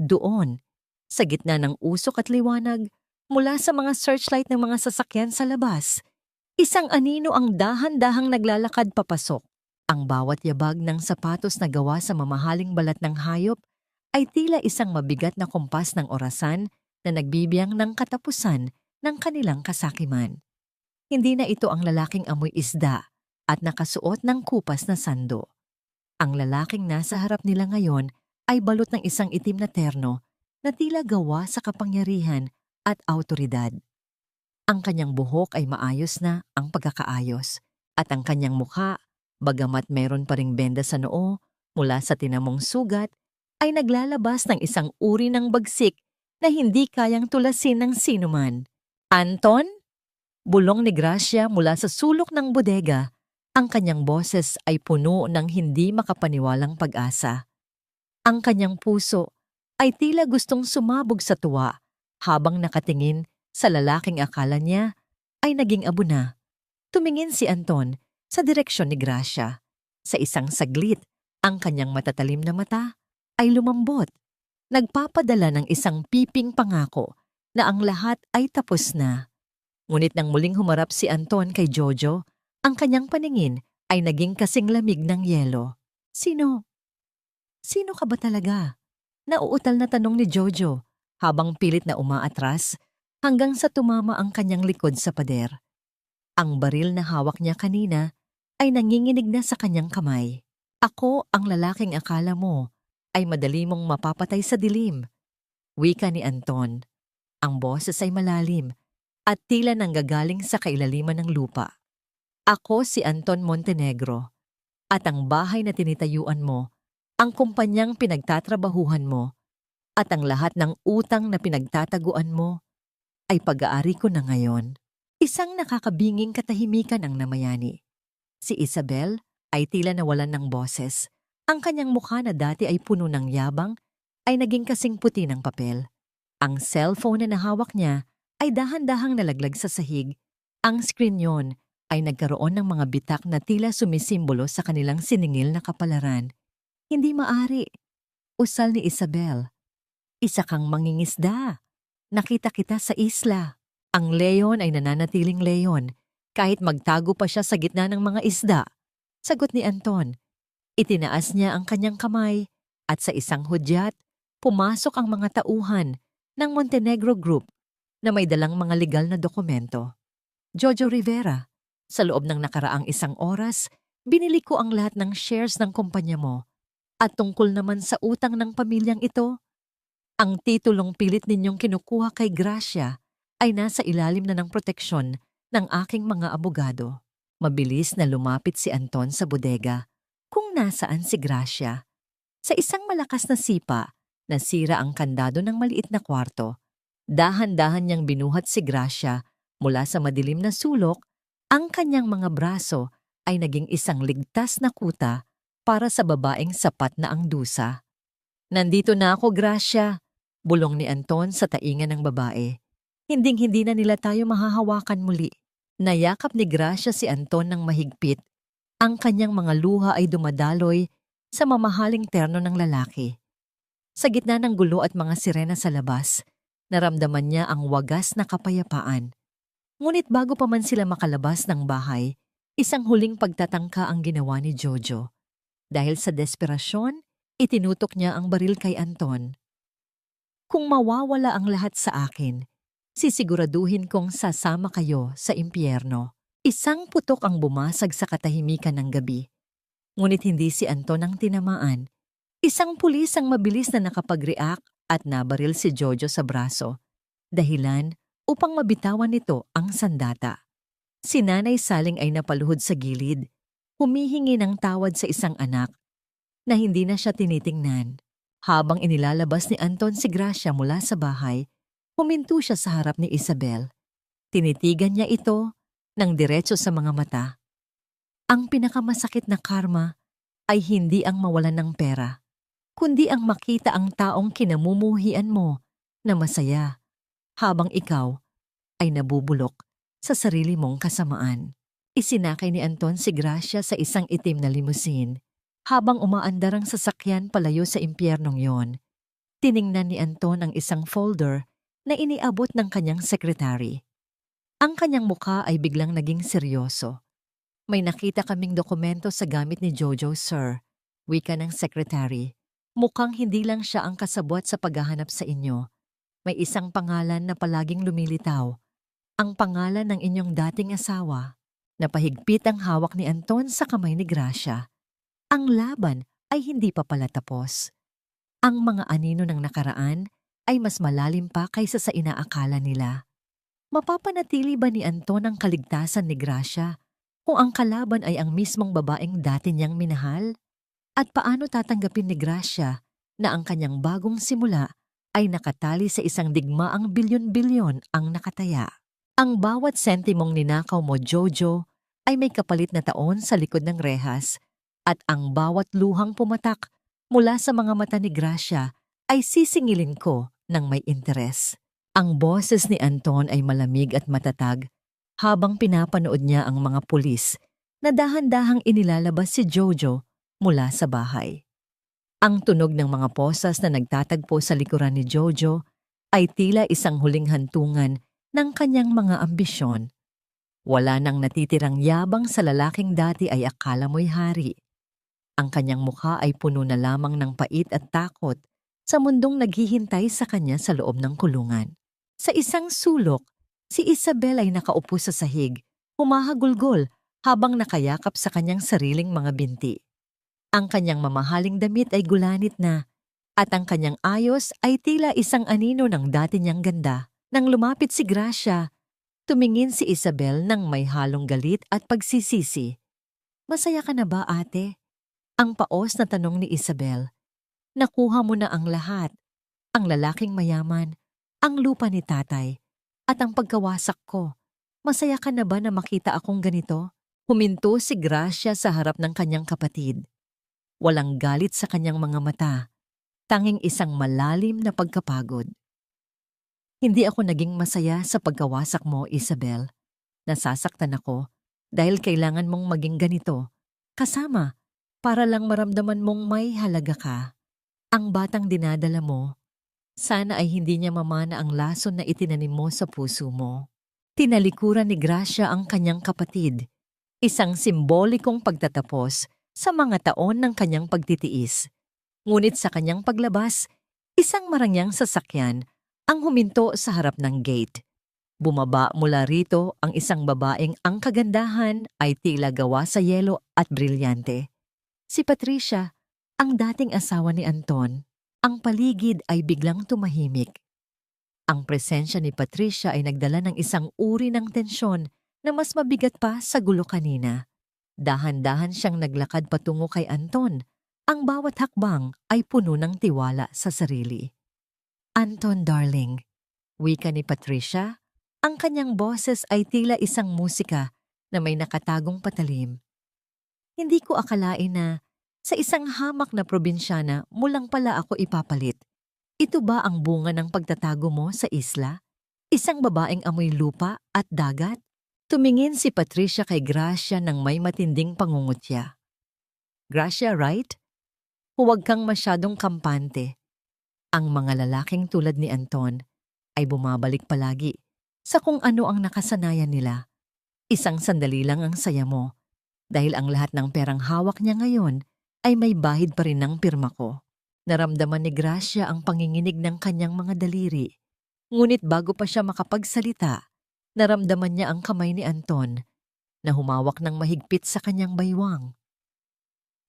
Doon, sa gitna ng usok at liwanag, mula sa mga searchlight ng mga sasakyan sa labas, isang anino ang dahan-dahang naglalakad papasok. Ang bawat yabag ng sapatos na gawa sa mamahaling balat ng hayop ay tila isang mabigat na kompas ng orasan na nagbibiyang ng katapusan ng kanilang kasakiman. Hindi na ito ang lalaking amoy isda at nakasuot ng kupas na sando. Ang lalaking nasa harap nila ngayon ay balot ng isang itim na terno na tila gawa sa kapangyarihan at autoridad. Ang kanyang buhok ay maayos na ang pagkakaayos at ang kanyang mukha, bagamat meron pa ring benda sa noo mula sa tinamong sugat, ay naglalabas ng isang uri ng bagsik na hindi kayang tulasin ng sinuman. Anton? Bulong ni Gracia mula sa sulok ng bodega. Ang kanyang boses ay puno ng hindi makapaniwalang pag-asa. Ang kanyang puso ay tila gustong sumabog sa tuwa Habang nakatingin sa lalaking akala niya ay naging abo na, tumingin si Anton sa direksyon ni Gracia. Sa isang saglit, ang kanyang matatalim na mata ay lumambot. Nagpapadala ng isang piping pangako na ang lahat ay tapos na. Ngunit nang muling humarap si Anton kay Jojo, ang kanyang paningin ay naging kasing lamig ng yelo. Sino? Sino ka ba talaga? Nauutal na tanong ni Jojo habang pilit na umaatras hanggang sa tumama ang kanyang likod sa pader. Ang baril na hawak niya kanina ay nanginginig na sa kanyang kamay. Ako ang lalaking akala mo ay madali mong mapapatay sa dilim. Wika ni Anton. Ang boses ay malalim at tila nanggagaling sa kailaliman ng lupa. Ako si Anton Montenegro at ang bahay na tinitayuan mo, ang kumpanyang pinagtatrabahuhan mo at ang lahat ng utang na pinagtataguan mo ay pag-aari ko na ngayon. Isang nakakabinging katahimikan ang namayani. Si Isabel ay tila nawalan ng boses. Ang kanyang mukha na dati ay puno ng yabang ay naging kasing puti ng papel. Ang cellphone na nahawak niya ay dahan-dahang nalaglag sa sahig. Ang screen yon ay nagkaroon ng mga bitak na tila sumisimbolo sa kanilang siningil na kapalaran. Hindi maari. Usal ni Isabel. Isa kang mangingisda. Nakita kita sa isla. Ang leon ay nananatiling leon kahit magtago pa siya sa gitna ng mga isda. Sagot ni Anton. Itinaas niya ang kanyang kamay at sa isang hudyat, pumasok ang mga tauhan ng Montenegro Group na may dalang mga legal na dokumento. Jojo Rivera, sa loob ng nakaraang 1 oras, binili ko ang lahat ng shares ng kumpanya mo at tungkol naman sa utang ng pamilyang ito, ang titulong pilit ninyong kinukuha kay Gracia ay nasa ilalim na ng proteksyon ng aking mga abogado. Mabilis na lumapit si Anton sa bodega kung nasaan si Gracia. Sa isang malakas na sipa, nasira ang kandado ng maliit na kwarto. Dahan-dahan niyang binuhat si Gracia mula sa madilim na sulok. Ang kanyang mga braso ay naging isang ligtas na kuta para sa babaeng sapat na ang dusa. Nandito na ako, Gracia, bulong ni Anton sa taingan ng babae. Hinding-hindi na nila tayo mahahawakan muli. Nayakap ni Gracia si Anton ng mahigpit. Ang kanyang mga luha ay dumadaloy sa mamahaling terno ng lalaki. Sa gitna ng gulo at mga sirena sa labas, naramdaman niya ang wagas na kapayapaan. Ngunit bago pa man sila makalabas ng bahay, isang huling pagtatangka ang ginawa ni Jojo. Dahil sa desperasyon, itinutok niya ang baril kay Anton. Kung mawawala ang lahat sa akin, sisiguraduhin kong sasama kayo sa impyerno. Isang putok ang bumasag sa katahimikan ng gabi. Ngunit hindi si Anton ang tinamaan. Isang pulis ang mabilis na nakapag-react at nabaril si Jojo sa braso. Dahilan upang mabitawan nito ang sandata. Si Nanay Saling ay napaluhod sa gilid, humihingi ng tawad sa isang anak na hindi na siya tinitingnan. Habang inilalabas ni Anton si Gracia mula sa bahay, huminto siya sa harap ni Isabel. Tinitigan niya ito ng diretso sa mga mata. Ang pinakamasakit na karma ay hindi ang mawalan ng pera, kundi ang makita ang taong kinamumuhian mo na masaya, habang ikaw ay nabubulok sa sarili mong kasamaan. Isinakay ni Anton si Gracia sa isang itim na limousine. Habang umaandar ang sasakyan palayo sa impyernong yon, tiningnan ni Anton ang isang folder na iniabot ng kanyang sekretary. Ang kanyang mukha ay biglang naging seryoso. May nakita kaming dokumento sa gamit ni Jojo, sir, wika ng sekretary. Mukhang hindi lang siya ang kasabwat sa paghahanap sa inyo. May isang pangalan na palaging lumilitaw. Ang pangalan ng inyong dating asawa. Napahigpit ang hawak ni Anton sa kamay ni Gracia. Ang laban ay hindi pa pala tapos. Ang mga anino ng nakaraan ay mas malalim pa kaysa sa inaakala nila. Mapapanatili ba ni Anton ang kaligtasan ni Gracia kung ang kalaban ay ang mismong babaeng dati niyang minahal? At paano tatanggapin ni Gracia na ang kanyang bagong simula ay nakatali sa isang digmaang bilyon-bilyon ang nakataya? Ang bawat sentimong ninakaw mo, Jojo, ay may kapalit na taon sa likod ng rehas. At ang bawat luhang pumatak mula sa mga mata ni Gracia ay sisingilin ko ng may interes. Ang boses ni Anton ay malamig at matatag habang pinapanood niya ang mga pulis na dahan-dahang inilalabas si Jojo mula sa bahay. Ang tunog ng mga posas na nagtatagpo sa likuran ni Jojo ay tila isang huling hantungan ng kanyang mga ambisyon. Wala nang natitirang yabang sa lalaking dati ay akala mo'y hari. Ang kanyang mukha ay puno na lamang ng pait at takot sa mundong naghihintay sa kanya sa loob ng kulungan. Sa isang sulok, si Isabel ay nakaupo sa sahig, humahagulgol habang nakayakap sa kanyang sariling mga binti. Ang kanyang mamahaling damit ay gulanit na, at ang kanyang ayos ay tila isang anino ng dati niyang ganda. Nang lumapit si Gracia, tumingin si Isabel ng may halong galit at pagsisisi. "Masaya ka na ba, ate?" Ang paos na tanong ni Isabel. "Nakuha mo na ang lahat. Ang lalaking mayaman, ang lupa ni tatay, at ang pagkawasak ko. Masaya ka na ba na makita akong ganito?" Huminto si Gracia sa harap ng kanyang kapatid. Walang galit sa kanyang mga mata, tanging isang malalim na pagkapagod. "Hindi ako naging masaya sa pagkawasak mo, Isabel. Nasasaktan ako dahil kailangan mong maging ganito, kasama, para lang maramdaman mong may halaga ka. Ang batang dinadala mo, sana ay hindi niya mamana ang lason na itinanim mo sa puso mo." Tinalikuran ni Gracia ang kanyang kapatid, isang simbolikong pagtatapos sa mga taon ng kanyang pagtitiis. Ngunit sa kanyang paglabas, isang marangyang sasakyan ang huminto sa harap ng gate. Bumaba mula rito ang isang babaeng ang kagandahan ay tila gawa sa yelo at brilyante. Si Patricia, ang dating asawa ni Anton. Ang paligid ay biglang tumahimik. Ang presensya ni Patricia ay nagdala ng isang uri ng tensyon na mas mabigat pa sa gulo kanina. Dahan-dahan siyang naglakad patungo kay Anton. Ang bawat hakbang ay puno ng tiwala sa sarili. "Anton, darling," wika ni Patricia. Ang kanyang boses ay tila isang musika na may nakatagong patalim. "Hindi ko akalain na sa isang hamak na probinsyana mo lang pala ako ipapalit. Ito ba ang bunga ng pagtatago mo sa isla? Isang babaeng amoy lupa at dagat?" Tumingin si Patricia kay Gracia ng may matinding pangungutya. "Gracia, right? Huwag kang masyadong kampante. Ang mga lalaking tulad ni Anton ay bumabalik palagi sa kung ano ang nakasanayan nila. Isang sandali lang ang saya mo dahil ang lahat ng perang hawak niya ngayon ay may bahid pa rin ng pirma ko." Naramdaman ni Gracia ang panginginig ng kanyang mga daliri. Ngunit bago pa siya makapagsalita, naramdaman niya ang kamay ni Anton na humawak ng mahigpit sa kanyang baywang.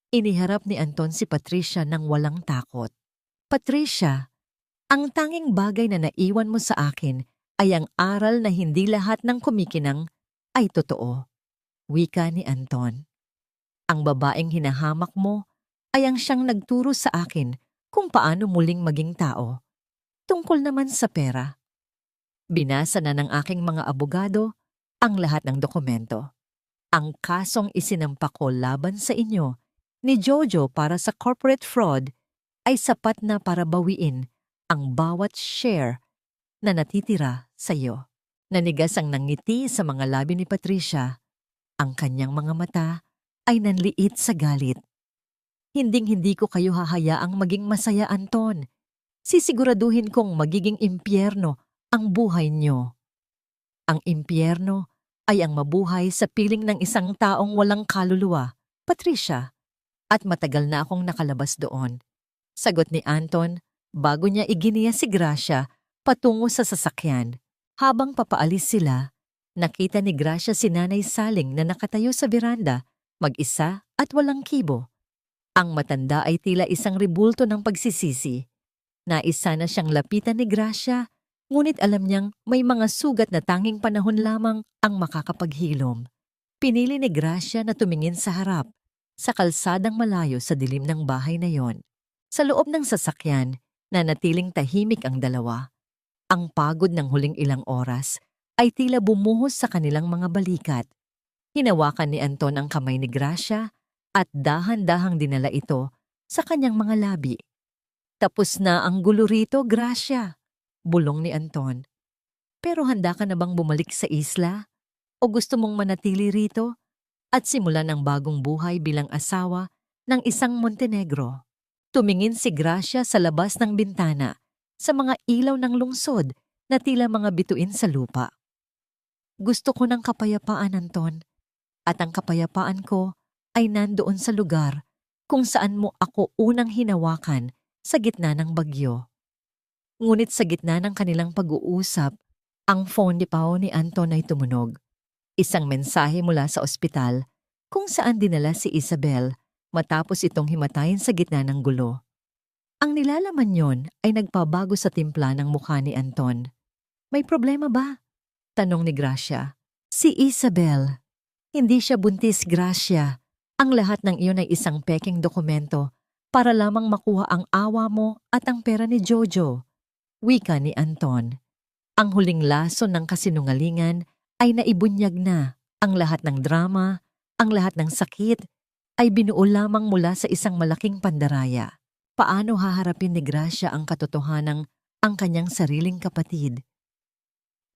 Iniharap ni Anton si Patricia ng walang takot. "Patricia, ang tanging bagay na naiwan mo sa akin ay ang aral na hindi lahat ng kumikinang ay totoo," wika ni Anton. "Ang babaeng hinahamak mo ay ang siyang nagturo sa akin kung paano muling maging tao. Tungkol naman sa pera, binasa na ng aking mga abogado ang lahat ng dokumento. Ang kasong isinampa ko laban sa inyo ni Jojo para sa corporate fraud ay sapat na para bawiin ang bawat share na natitira sa iyo." Nanigas ang nangiti sa mga labi ni Patricia. Ang kanyang mga mata ay nanliit sa galit. "Hinding-hindi ko kayo hahayaang maging masaya, Anton. Sisiguraduhin kong magiging impyerno ang buhay niyo. Ang impyerno ay ang mabuhay sa piling ng isang taong walang kaluluwa, Patricia, at matagal na akong nakalabas doon," sagot ni Anton bago niya iginiya si Gracia patungo sa sasakyan. Habang papaalis sila, nakita ni Gracia si Nanay Saling na nakatayo sa beranda, mag-isa at walang kibo. Ang matanda ay tila isang rebulto ng pagsisisi. Nais sana siyang lapitan ni Gracia, ngunit alam niyang may mga sugat na tanging panahon lamang ang makakapaghilom. Pinili ni Gracia na tumingin sa harap, sa kalsadang malayo sa dilim ng bahay na yon. Sa loob ng sasakyan, nanatiling tahimik ang dalawa. Ang pagod ng huling ilang oras ay tila bumuhos sa kanilang mga balikat. Hinawakan ni Anton ang kamay ni Gracia at dahan-dahang dinala ito sa kanyang mga labi. "Tapos na ang gulo rito, Gracia," bulong ni Anton. Pero handa ka na bang bumalik sa isla? O gusto mong manatili rito at simulan ang bagong buhay bilang asawa ng isang Montenegro? Tumingin si Gracia sa labas ng bintana, sa mga ilaw ng lungsod na tila mga bituin sa lupa. Gusto ko ng kapayapaan, Anton, at ang kapayapaan ko ay nandoon sa lugar kung saan mo ako unang hinawakan sa gitna ng bagyo. Ngunit sa gitna ng kanilang pag-uusap, ang phone ni Pao ni Anton ay tumunog. Isang mensahe mula sa ospital kung saan dinala si Isabel matapos itong himatayin sa gitna ng gulo. Ang nilalaman yon ay nagpabago sa timpla ng mukha ni Anton. May problema ba? Tanong ni Gracia. Si Isabel. Hindi siya buntis, Gracia. Ang lahat ng iyon ay isang peking dokumento para lamang makuha ang awa mo at ang pera ni Jojo. Wika ni Anton. Ang huling lason ng kasinungalingan ay naibunyag na. Ang lahat ng drama, ang lahat ng sakit, ay binuo lamang mula sa isang malaking pandaraya. Paano haharapin ni Gracia ang katotohanang ang kanyang sariling kapatid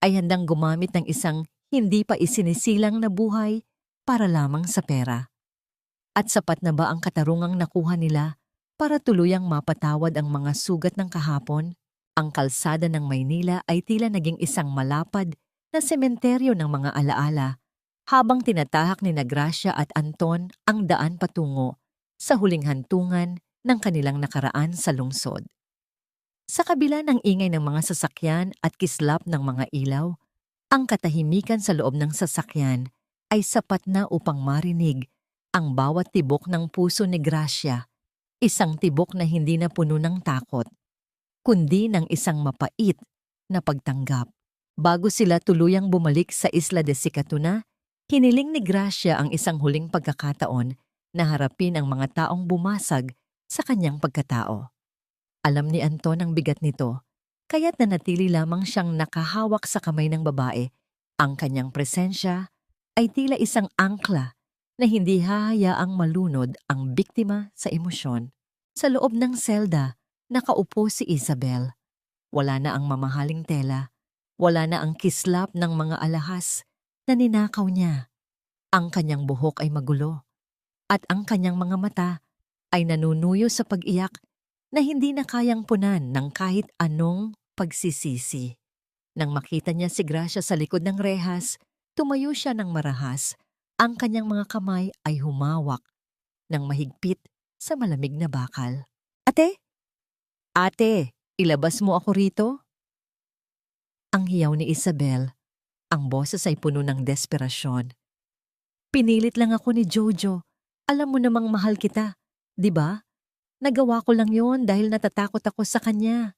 ay handang gumamit ng isang hindi pa isinisilang na buhay para lamang sa pera? At sapat na ba ang katarungang nakuha nila para tuluyang mapatawad ang mga sugat ng kahapon? Ang kalsada ng Maynila ay tila naging isang malapad na sementeryo ng mga alaala habang tinatahak ni Gracia at Anton ang daan patungo sa huling hantungan ng kanilang nakaraan sa lungsod. Sa kabila ng ingay ng mga sasakyan at kislap ng mga ilaw, ang katahimikan sa loob ng sasakyan ay sapat na upang marinig ang bawat tibok ng puso ni Gracia, isang tibok na hindi na puno ng takot, kundi ng isang mapait na pagtanggap. Bago sila tuluyang bumalik sa Isla de Sicatuna, hiniling ni Gracia ang isang huling pagkakataon na harapin ang mga taong bumasag sa kanyang pagkatao. Alam ni Anton ang bigat nito, kaya't nanatili lamang siyang nakahawak sa kamay ng babae. Ang kanyang presensya ay tila isang angkla na hindi hahayaang malunod ang biktima sa emosyon. Sa loob ng selda, nakaupo si Isabel. Wala na ang mamahaling tela, wala na ang kislap ng mga alahas na ninakaw niya. Ang kanyang buhok ay magulo, at ang kanyang mga mata ay nanunuyo sa pag-iyak na hindi na kayang punan ng kahit anong pagsisisi. Nang makita niya si Gracia sa likod ng rehas, tumayo siya ng marahas. Ang kanyang mga kamay ay humawak ng mahigpit sa malamig na bakal. Ate? Ate, ilabas mo ako rito? Ang hiyaw ni Isabel, ang boses ay puno ng desperasyon. Pinilit lang ako ni Jojo. Alam mo namang mahal kita, di ba? Nagawa ko lang yon dahil natatakot ako sa kanya.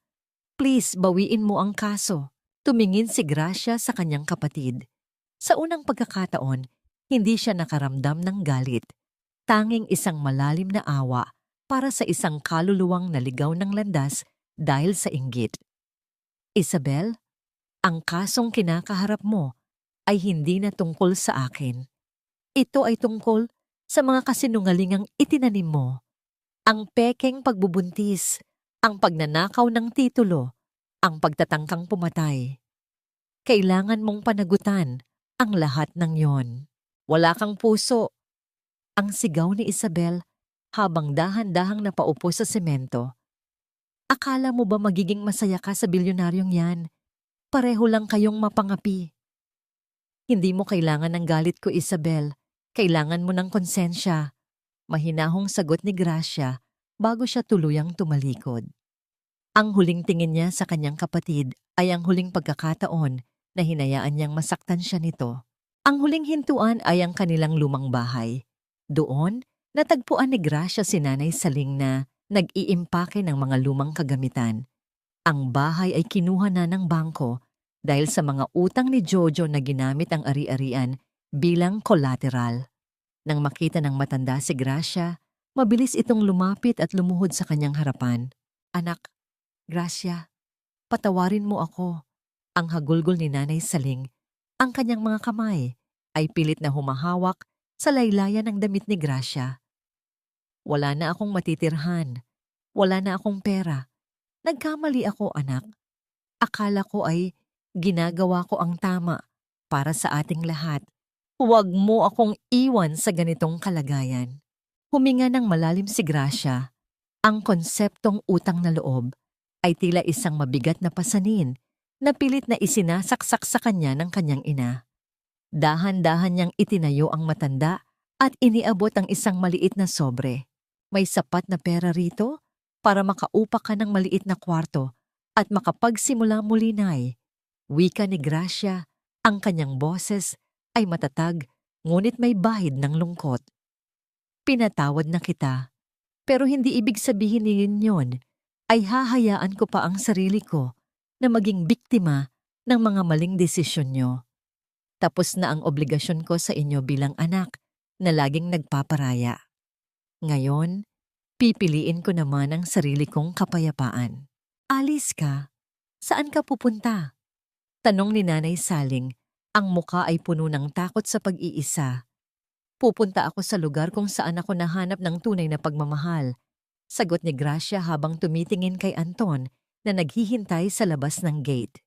Please, bawiin mo ang kaso. Tumingin si Gracia sa kanyang kapatid. Sa unang pagkakataon, hindi siya nakaramdam ng galit. Tanging isang malalim na awa para sa isang kaluluwang naligaw ng landas dahil sa inggit. Isabel, ang kasong kinakaharap mo ay hindi na tungkol sa akin. Ito ay tungkol sa mga kasinungalingang itinanim mo. Ang pekeng pagbubuntis, ang pagnanakaw ng titulo, ang pagtatangkang pumatay. Kailangan mong panagutan ang lahat ng yon. Wala kang puso. Ang sigaw ni Isabel habang dahan-dahang napaupo sa semento. Akala mo ba magiging masaya ka sa bilyonaryong yan? Pareho lang kayong mapangapi. Hindi mo kailangan ng galit ko, Isabel. Kailangan mo ng konsensya. Mahinahong sagot ni Gracia bago siya tuluyang tumalikod. Ang huling tingin niya sa kanyang kapatid ay ang huling pagkakataon na hinayaan niyang masaktan siya nito. Ang huling hintuan ay ang kanilang lumang bahay. Doon, natagpuan ni Gracia si Nanay Saling na nag-iimpake ng mga lumang kagamitan. Ang bahay ay kinuha na ng bangko dahil sa mga utang ni Jojo na ginamit ang ari-arian bilang collateral. Nang makita ng matanda si Gracia, mabilis itong lumapit at lumuhod sa kanyang harapan. Anak, Gracia, patawarin mo ako. Ang hagulgol ni Nanay Saling, ang kanyang mga kamay ay pilit na humahawak sa laylayan ng damit ni Gracia. Wala na akong matitirhan. Wala na akong pera. Nagkamali ako, anak. Akala ko ay Ginagawa ko ang tama para sa ating lahat. Huwag mo akong iwan sa ganitong kalagayan. Huminga ng malalim si Gracia. Ang konseptong utang na loob ay tila isang mabigat na pasanin na pilit na isinasaksak sa kanya ng kanyang ina. Dahan-dahan niyang itinayo ang matanda at iniabot ang isang maliit na sobre. May sapat na pera rito para makaupa ka ng maliit na kwarto at makapagsimula muli, Nay. Wika ni Gracia, ang kanyang boses ay matatag ngunit may bahid ng lungkot. Pinatawad na kita, pero hindi ibig sabihin ninyon ay hahayaan ko pa ang sarili ko na maging biktima ng mga maling desisyon nyo. Tapos na ang obligasyon ko sa inyo bilang anak na laging nagpaparaya. Ngayon, pipiliin ko naman ang sarili kong kapayapaan. Alis ka? Saan ka pupunta? Tanong ni Nanay Saling, ang muka ay puno ng takot sa pag-iisa. Pupunta ako sa lugar kung saan ako nahanap ng tunay na pagmamahal. Sagot ni Gracia habang tumitingin kay Anton na naghihintay sa labas ng gate.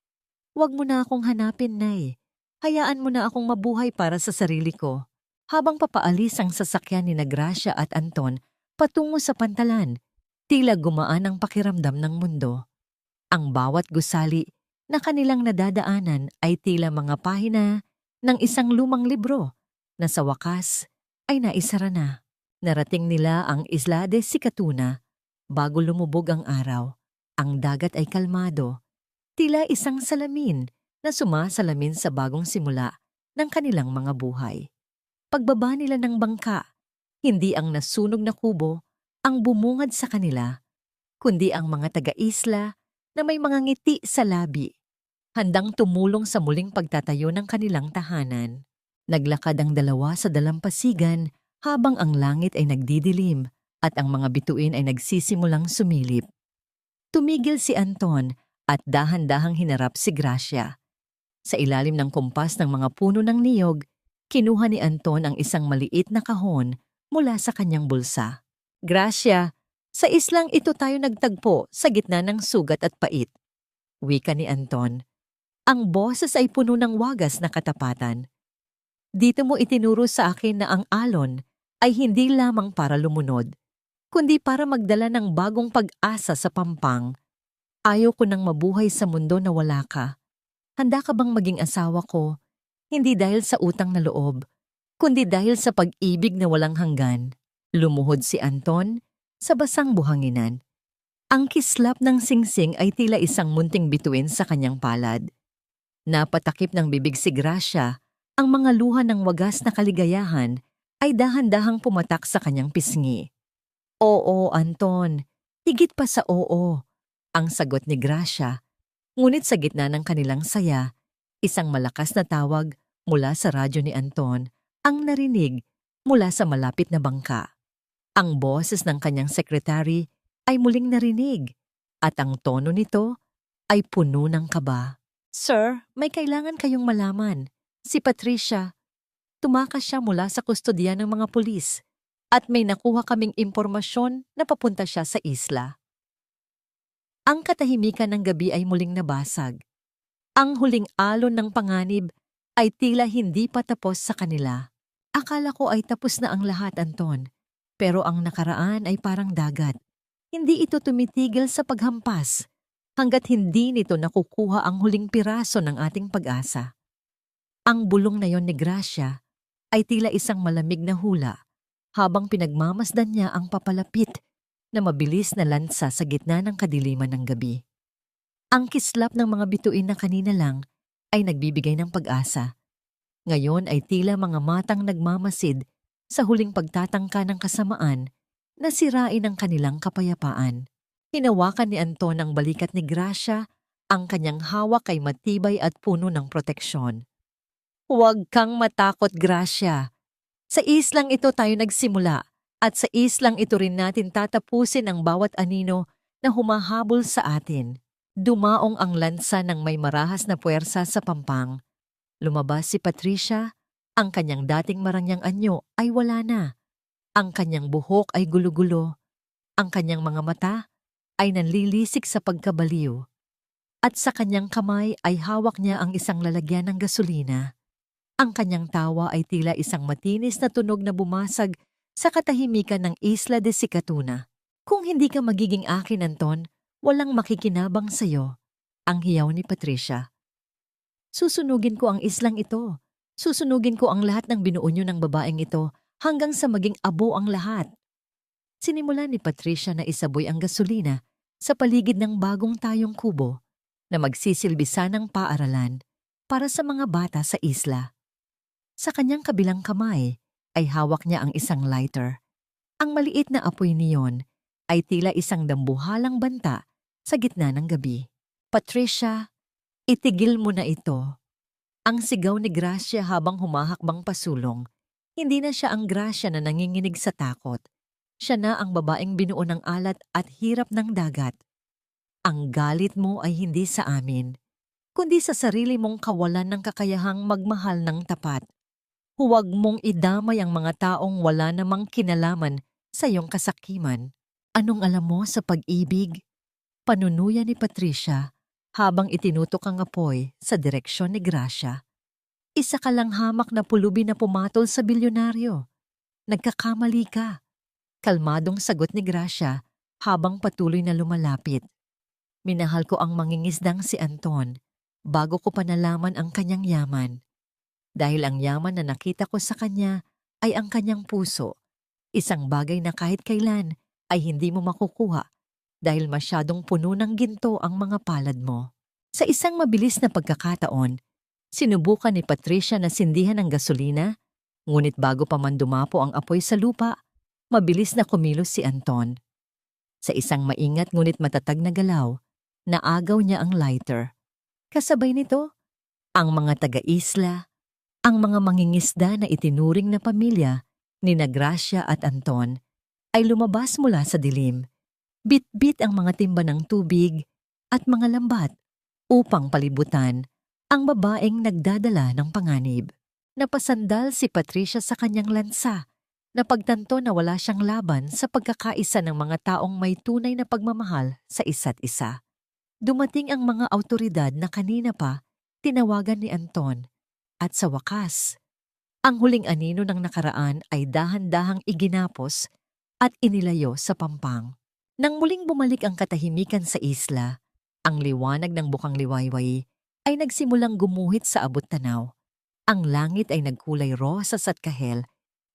Huwag mo na akong hanapin, Nay. Hayaan mo na akong mabuhay para sa sarili ko. Habang papaalis ang sasakyan ni Gracia at Anton patungo sa pantalan, tila gumaan ang pakiramdam ng mundo. Ang bawat gusali na kanilang nadadaanan ay tila mga pahina ng isang lumang libro na sa wakas ay naisara na. Narating nila ang Isla de Sicatuna bago lumubog ang araw. Ang dagat ay kalmado, tila isang salamin na sumasalamin sa bagong simula ng kanilang mga buhay. Pagbaba nila ng bangka, hindi ang nasunog na kubo ang bumungad sa kanila, kundi ang mga taga-isla na may mga ngiti sa labi, handang tumulong sa muling pagtatayo ng kanilang tahanan. Naglakad ang dalawa sa dalampasigan habang ang langit ay nagdidilim at ang mga bituin ay nagsisimulang sumilip. Tumigil si Anton at dahan-dahang hinarap si Gracia. Sa ilalim ng kumpas ng mga puno ng niyog, kinuha ni Anton ang isang maliit na kahon mula sa kanyang bulsa. Gracia, sa islang ito tayo nagtagpo sa gitna ng sugat at pait. Wika ni Anton. Ang boses ay puno ng wagas na katapatan. Dito mo itinuro sa akin na ang alon ay hindi lamang para lumunod, kundi para magdala ng bagong pag-asa sa pampang. Ayaw ko nang mabuhay sa mundo na wala ka. Handa ka bang maging asawa ko? Hindi dahil sa utang na loob, kundi dahil sa pag-ibig na walang hanggan. Lumuhod si Anton sa basang buhanginan. Ang kislap ng singsing ay tila isang munting bituin sa kanyang palad. Napatakip ng bibig si Gracia, ang mga luha ng wagas na kaligayahan ay dahan-dahang pumatak sa kanyang pisngi. Oo, Anton, higit pa sa oo, ang sagot ni Gracia. Ngunit sa gitna ng kanilang saya, isang malakas na tawag mula sa radyo ni Anton ang narinig mula sa malapit na bangka. Ang boses ng kanyang sekretary ay muling narinig at ang tono nito ay puno ng kaba. Sir, may kailangan kayong malaman. Si Patricia, tumakas siya mula sa kustodiya ng mga pulis at may nakuha kaming impormasyon na papunta siya sa isla. Ang katahimikan ng gabi ay muling nabasag. Ang huling alon ng panganib ay tila hindi pa tapos sa kanila. Akala ko ay tapos na ang lahat, Anton. Pero ang nakaraan ay parang dagat. Hindi ito tumitigil sa paghampas hanggat hindi nito nakukuha ang huling piraso ng ating pag-asa. Ang bulong na yon ni Gracia ay tila isang malamig na hula habang pinagmamasdan niya ang papalapit na mabilis na lansa sa gitna ng kadiliman ng gabi. Ang kislap ng mga bituin na kanina lang ay nagbibigay ng pag-asa. Ngayon ay tila mga matang nagmamasid sa huling pagtatangka ng kasamaan na sirain ang kanilang kapayapaan. Hinawakan ni Anton ang balikat ni Gracia, ang kanyang hawak ay matibay at puno ng proteksyon. Huwag kang matakot, Gracia. Sa islang ito tayo nagsimula at sa islang ito rin natin tatapusin ang bawat anino na humahabol sa atin. Dumaong ang lansa ng may marahas na puwersa sa pampang. Lumabas si Patricia. Ang kanyang dating marangyang anyo ay wala na. Ang kanyang buhok ay gulo-gulo. Ang kanyang mga mata ay nanlilisik sa pagkabaliw. At sa kanyang kamay ay hawak niya ang isang lalagyan ng gasolina. Ang kanyang tawa ay tila isang matinis na tunog na bumasag sa katahimikan ng Isla de Sicatuna. Kung hindi ka magiging akin, Anton, walang makikinabang sa'yo. Ang hiyaw ni Patricia. Susunugin ko ang islang ito. Susunugin ko ang lahat ng binuo niyo ng babaeng ito hanggang sa maging abo ang lahat. Sinimulan ni Patricia na isaboy ang gasolina sa paligid ng bagong tayong kubo na magsisilbi sanang paaralan para sa mga bata sa isla. Sa kanyang kabilang kamay ay hawak niya ang isang lighter. Ang maliit na apoy niyon ay tila isang dambuhalang banta sa gitna ng gabi. Patricia, itigil mo na ito. Ang sigaw ni Gracia habang humahakbang pasulong. Hindi na siya ang Gracia na nanginginig sa takot. Siya na ang babaeng binuo ng alat at hirap ng dagat. Ang galit mo ay hindi sa amin, kundi sa sarili mong kawalan ng kakayahang magmahal ng tapat. Huwag mong idamay ang mga taong wala namang kinalaman sa iyong kasakiman. Anong alam mo sa pag-ibig? Panunuya ni Patricia habang itinutok ang apoy sa direksyon ni Gracia. Isa ka lang hamak na pulubi na pumatol sa bilyonaryo. Nagkakamali ka. Kalmadong sagot ni Gracia habang patuloy na lumalapit. Minahal ko ang mangingisdang si Anton bago ko pa nalaman ang kanyang yaman. Dahil ang yaman na nakita ko sa kanya ay ang kanyang puso. Isang bagay na kahit kailan ay hindi mo makukuha dahil masyadong puno ng ginto ang mga palad mo. Sa isang mabilis na pagkakataon, sinubukan ni Patricia na sindihan ng gasolina, ngunit bago pa man dumapo ang apoy sa lupa, mabilis na kumilos si Anton. Sa isang maingat ngunit matatag na galaw, naagaw niya ang lighter. Kasabay nito, ang mga taga-isla, ang mga mangingisda na itinuring na pamilya ni Gracia at Anton ay lumabas mula sa dilim. Bit-bit ang mga timba ng tubig at mga lambat upang palibutan ang babaeng nagdadala ng panganib. Napasandal si Patricia sa kanyang lansa. Napagtanto na wala siyang laban sa pagkakaisa ng mga taong may tunay na pagmamahal sa isa't isa. Dumating ang mga awtoridad na kanina pa tinawagan ni Anton at sa wakas, ang huling anino ng nakaraan ay dahan-dahang iginapos at inilayo sa pampang. Nang muling bumalik ang katahimikan sa isla, ang liwanag ng bukang liwayway ay nagsimulang gumuhit sa abot tanaw. Ang langit ay nagkulay rosas at kahel,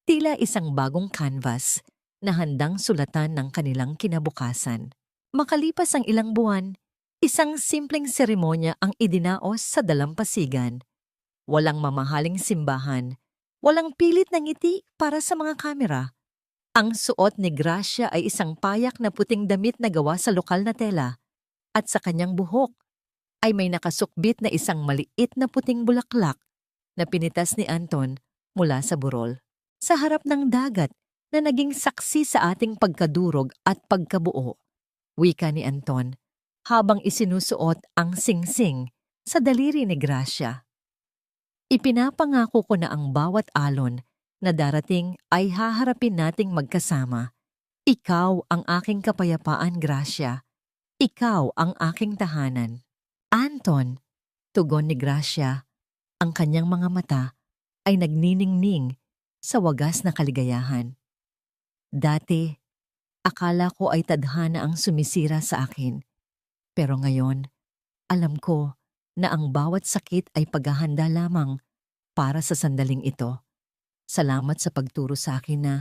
tila isang bagong canvas na handang sulatan ng kanilang kinabukasan. Makalipas ang ilang buwan, isang simpleng seremonya ang idinaos sa dalampasigan. Walang mamahaling simbahan, walang pilit na ngiti para sa mga kamera. Ang suot ni Gracia ay isang payak na puting damit na gawa sa lokal na tela, at sa kanyang buhok ay may nakasukbit na isang maliit na puting bulaklak na pinitas ni Anton mula sa burol. Sa harap ng dagat na naging saksi sa ating pagkadurog at pagkabuo, wika ni Anton, habang isinusuot ang singsing sa daliri ni Gracia. Ipinapangako ko na ang bawat alon na darating ay haharapin nating magkasama. Ikaw ang aking kapayapaan, Gracia. Ikaw ang aking tahanan. Anton, tugon ni Gracia, ang kanyang mga mata ay nagniningning sa wagas na kaligayahan. Dati, akala ko ay tadhana ang sumisira sa akin. Pero ngayon, alam ko na ang bawat sakit ay paghahanda lamang para sa sandaling ito. Salamat sa pagturo sa akin na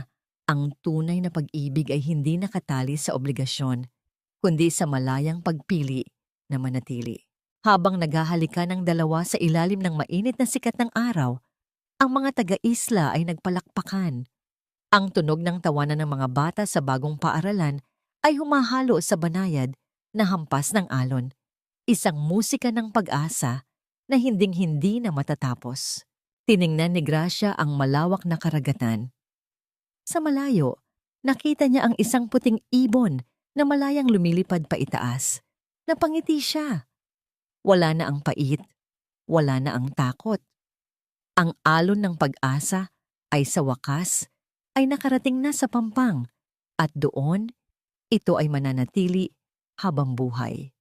ang tunay na pag-ibig ay hindi nakatali sa obligasyon, kundi sa malayang pagpili na manatili. Habang naghahalikan ng dalawa sa ilalim ng mainit na sikat ng araw, ang mga taga-isla ay nagpalakpakan. Ang tunog ng tawanan ng mga bata sa bagong paaralan ay humahalo sa banayad na hampas ng alon. Isang musika ng pag-asa na hinding-hindi na matatapos. Tiningnan ni Gracia ang malawak na karagatan. Sa malayo, nakita niya ang isang puting ibon na malayang lumilipad pa itaas. Napangiti siya. Wala na ang pait, wala na ang takot. Ang alon ng pag-asa ay sa wakas ay nakarating na sa pampang at doon ito ay mananatili habang buhay.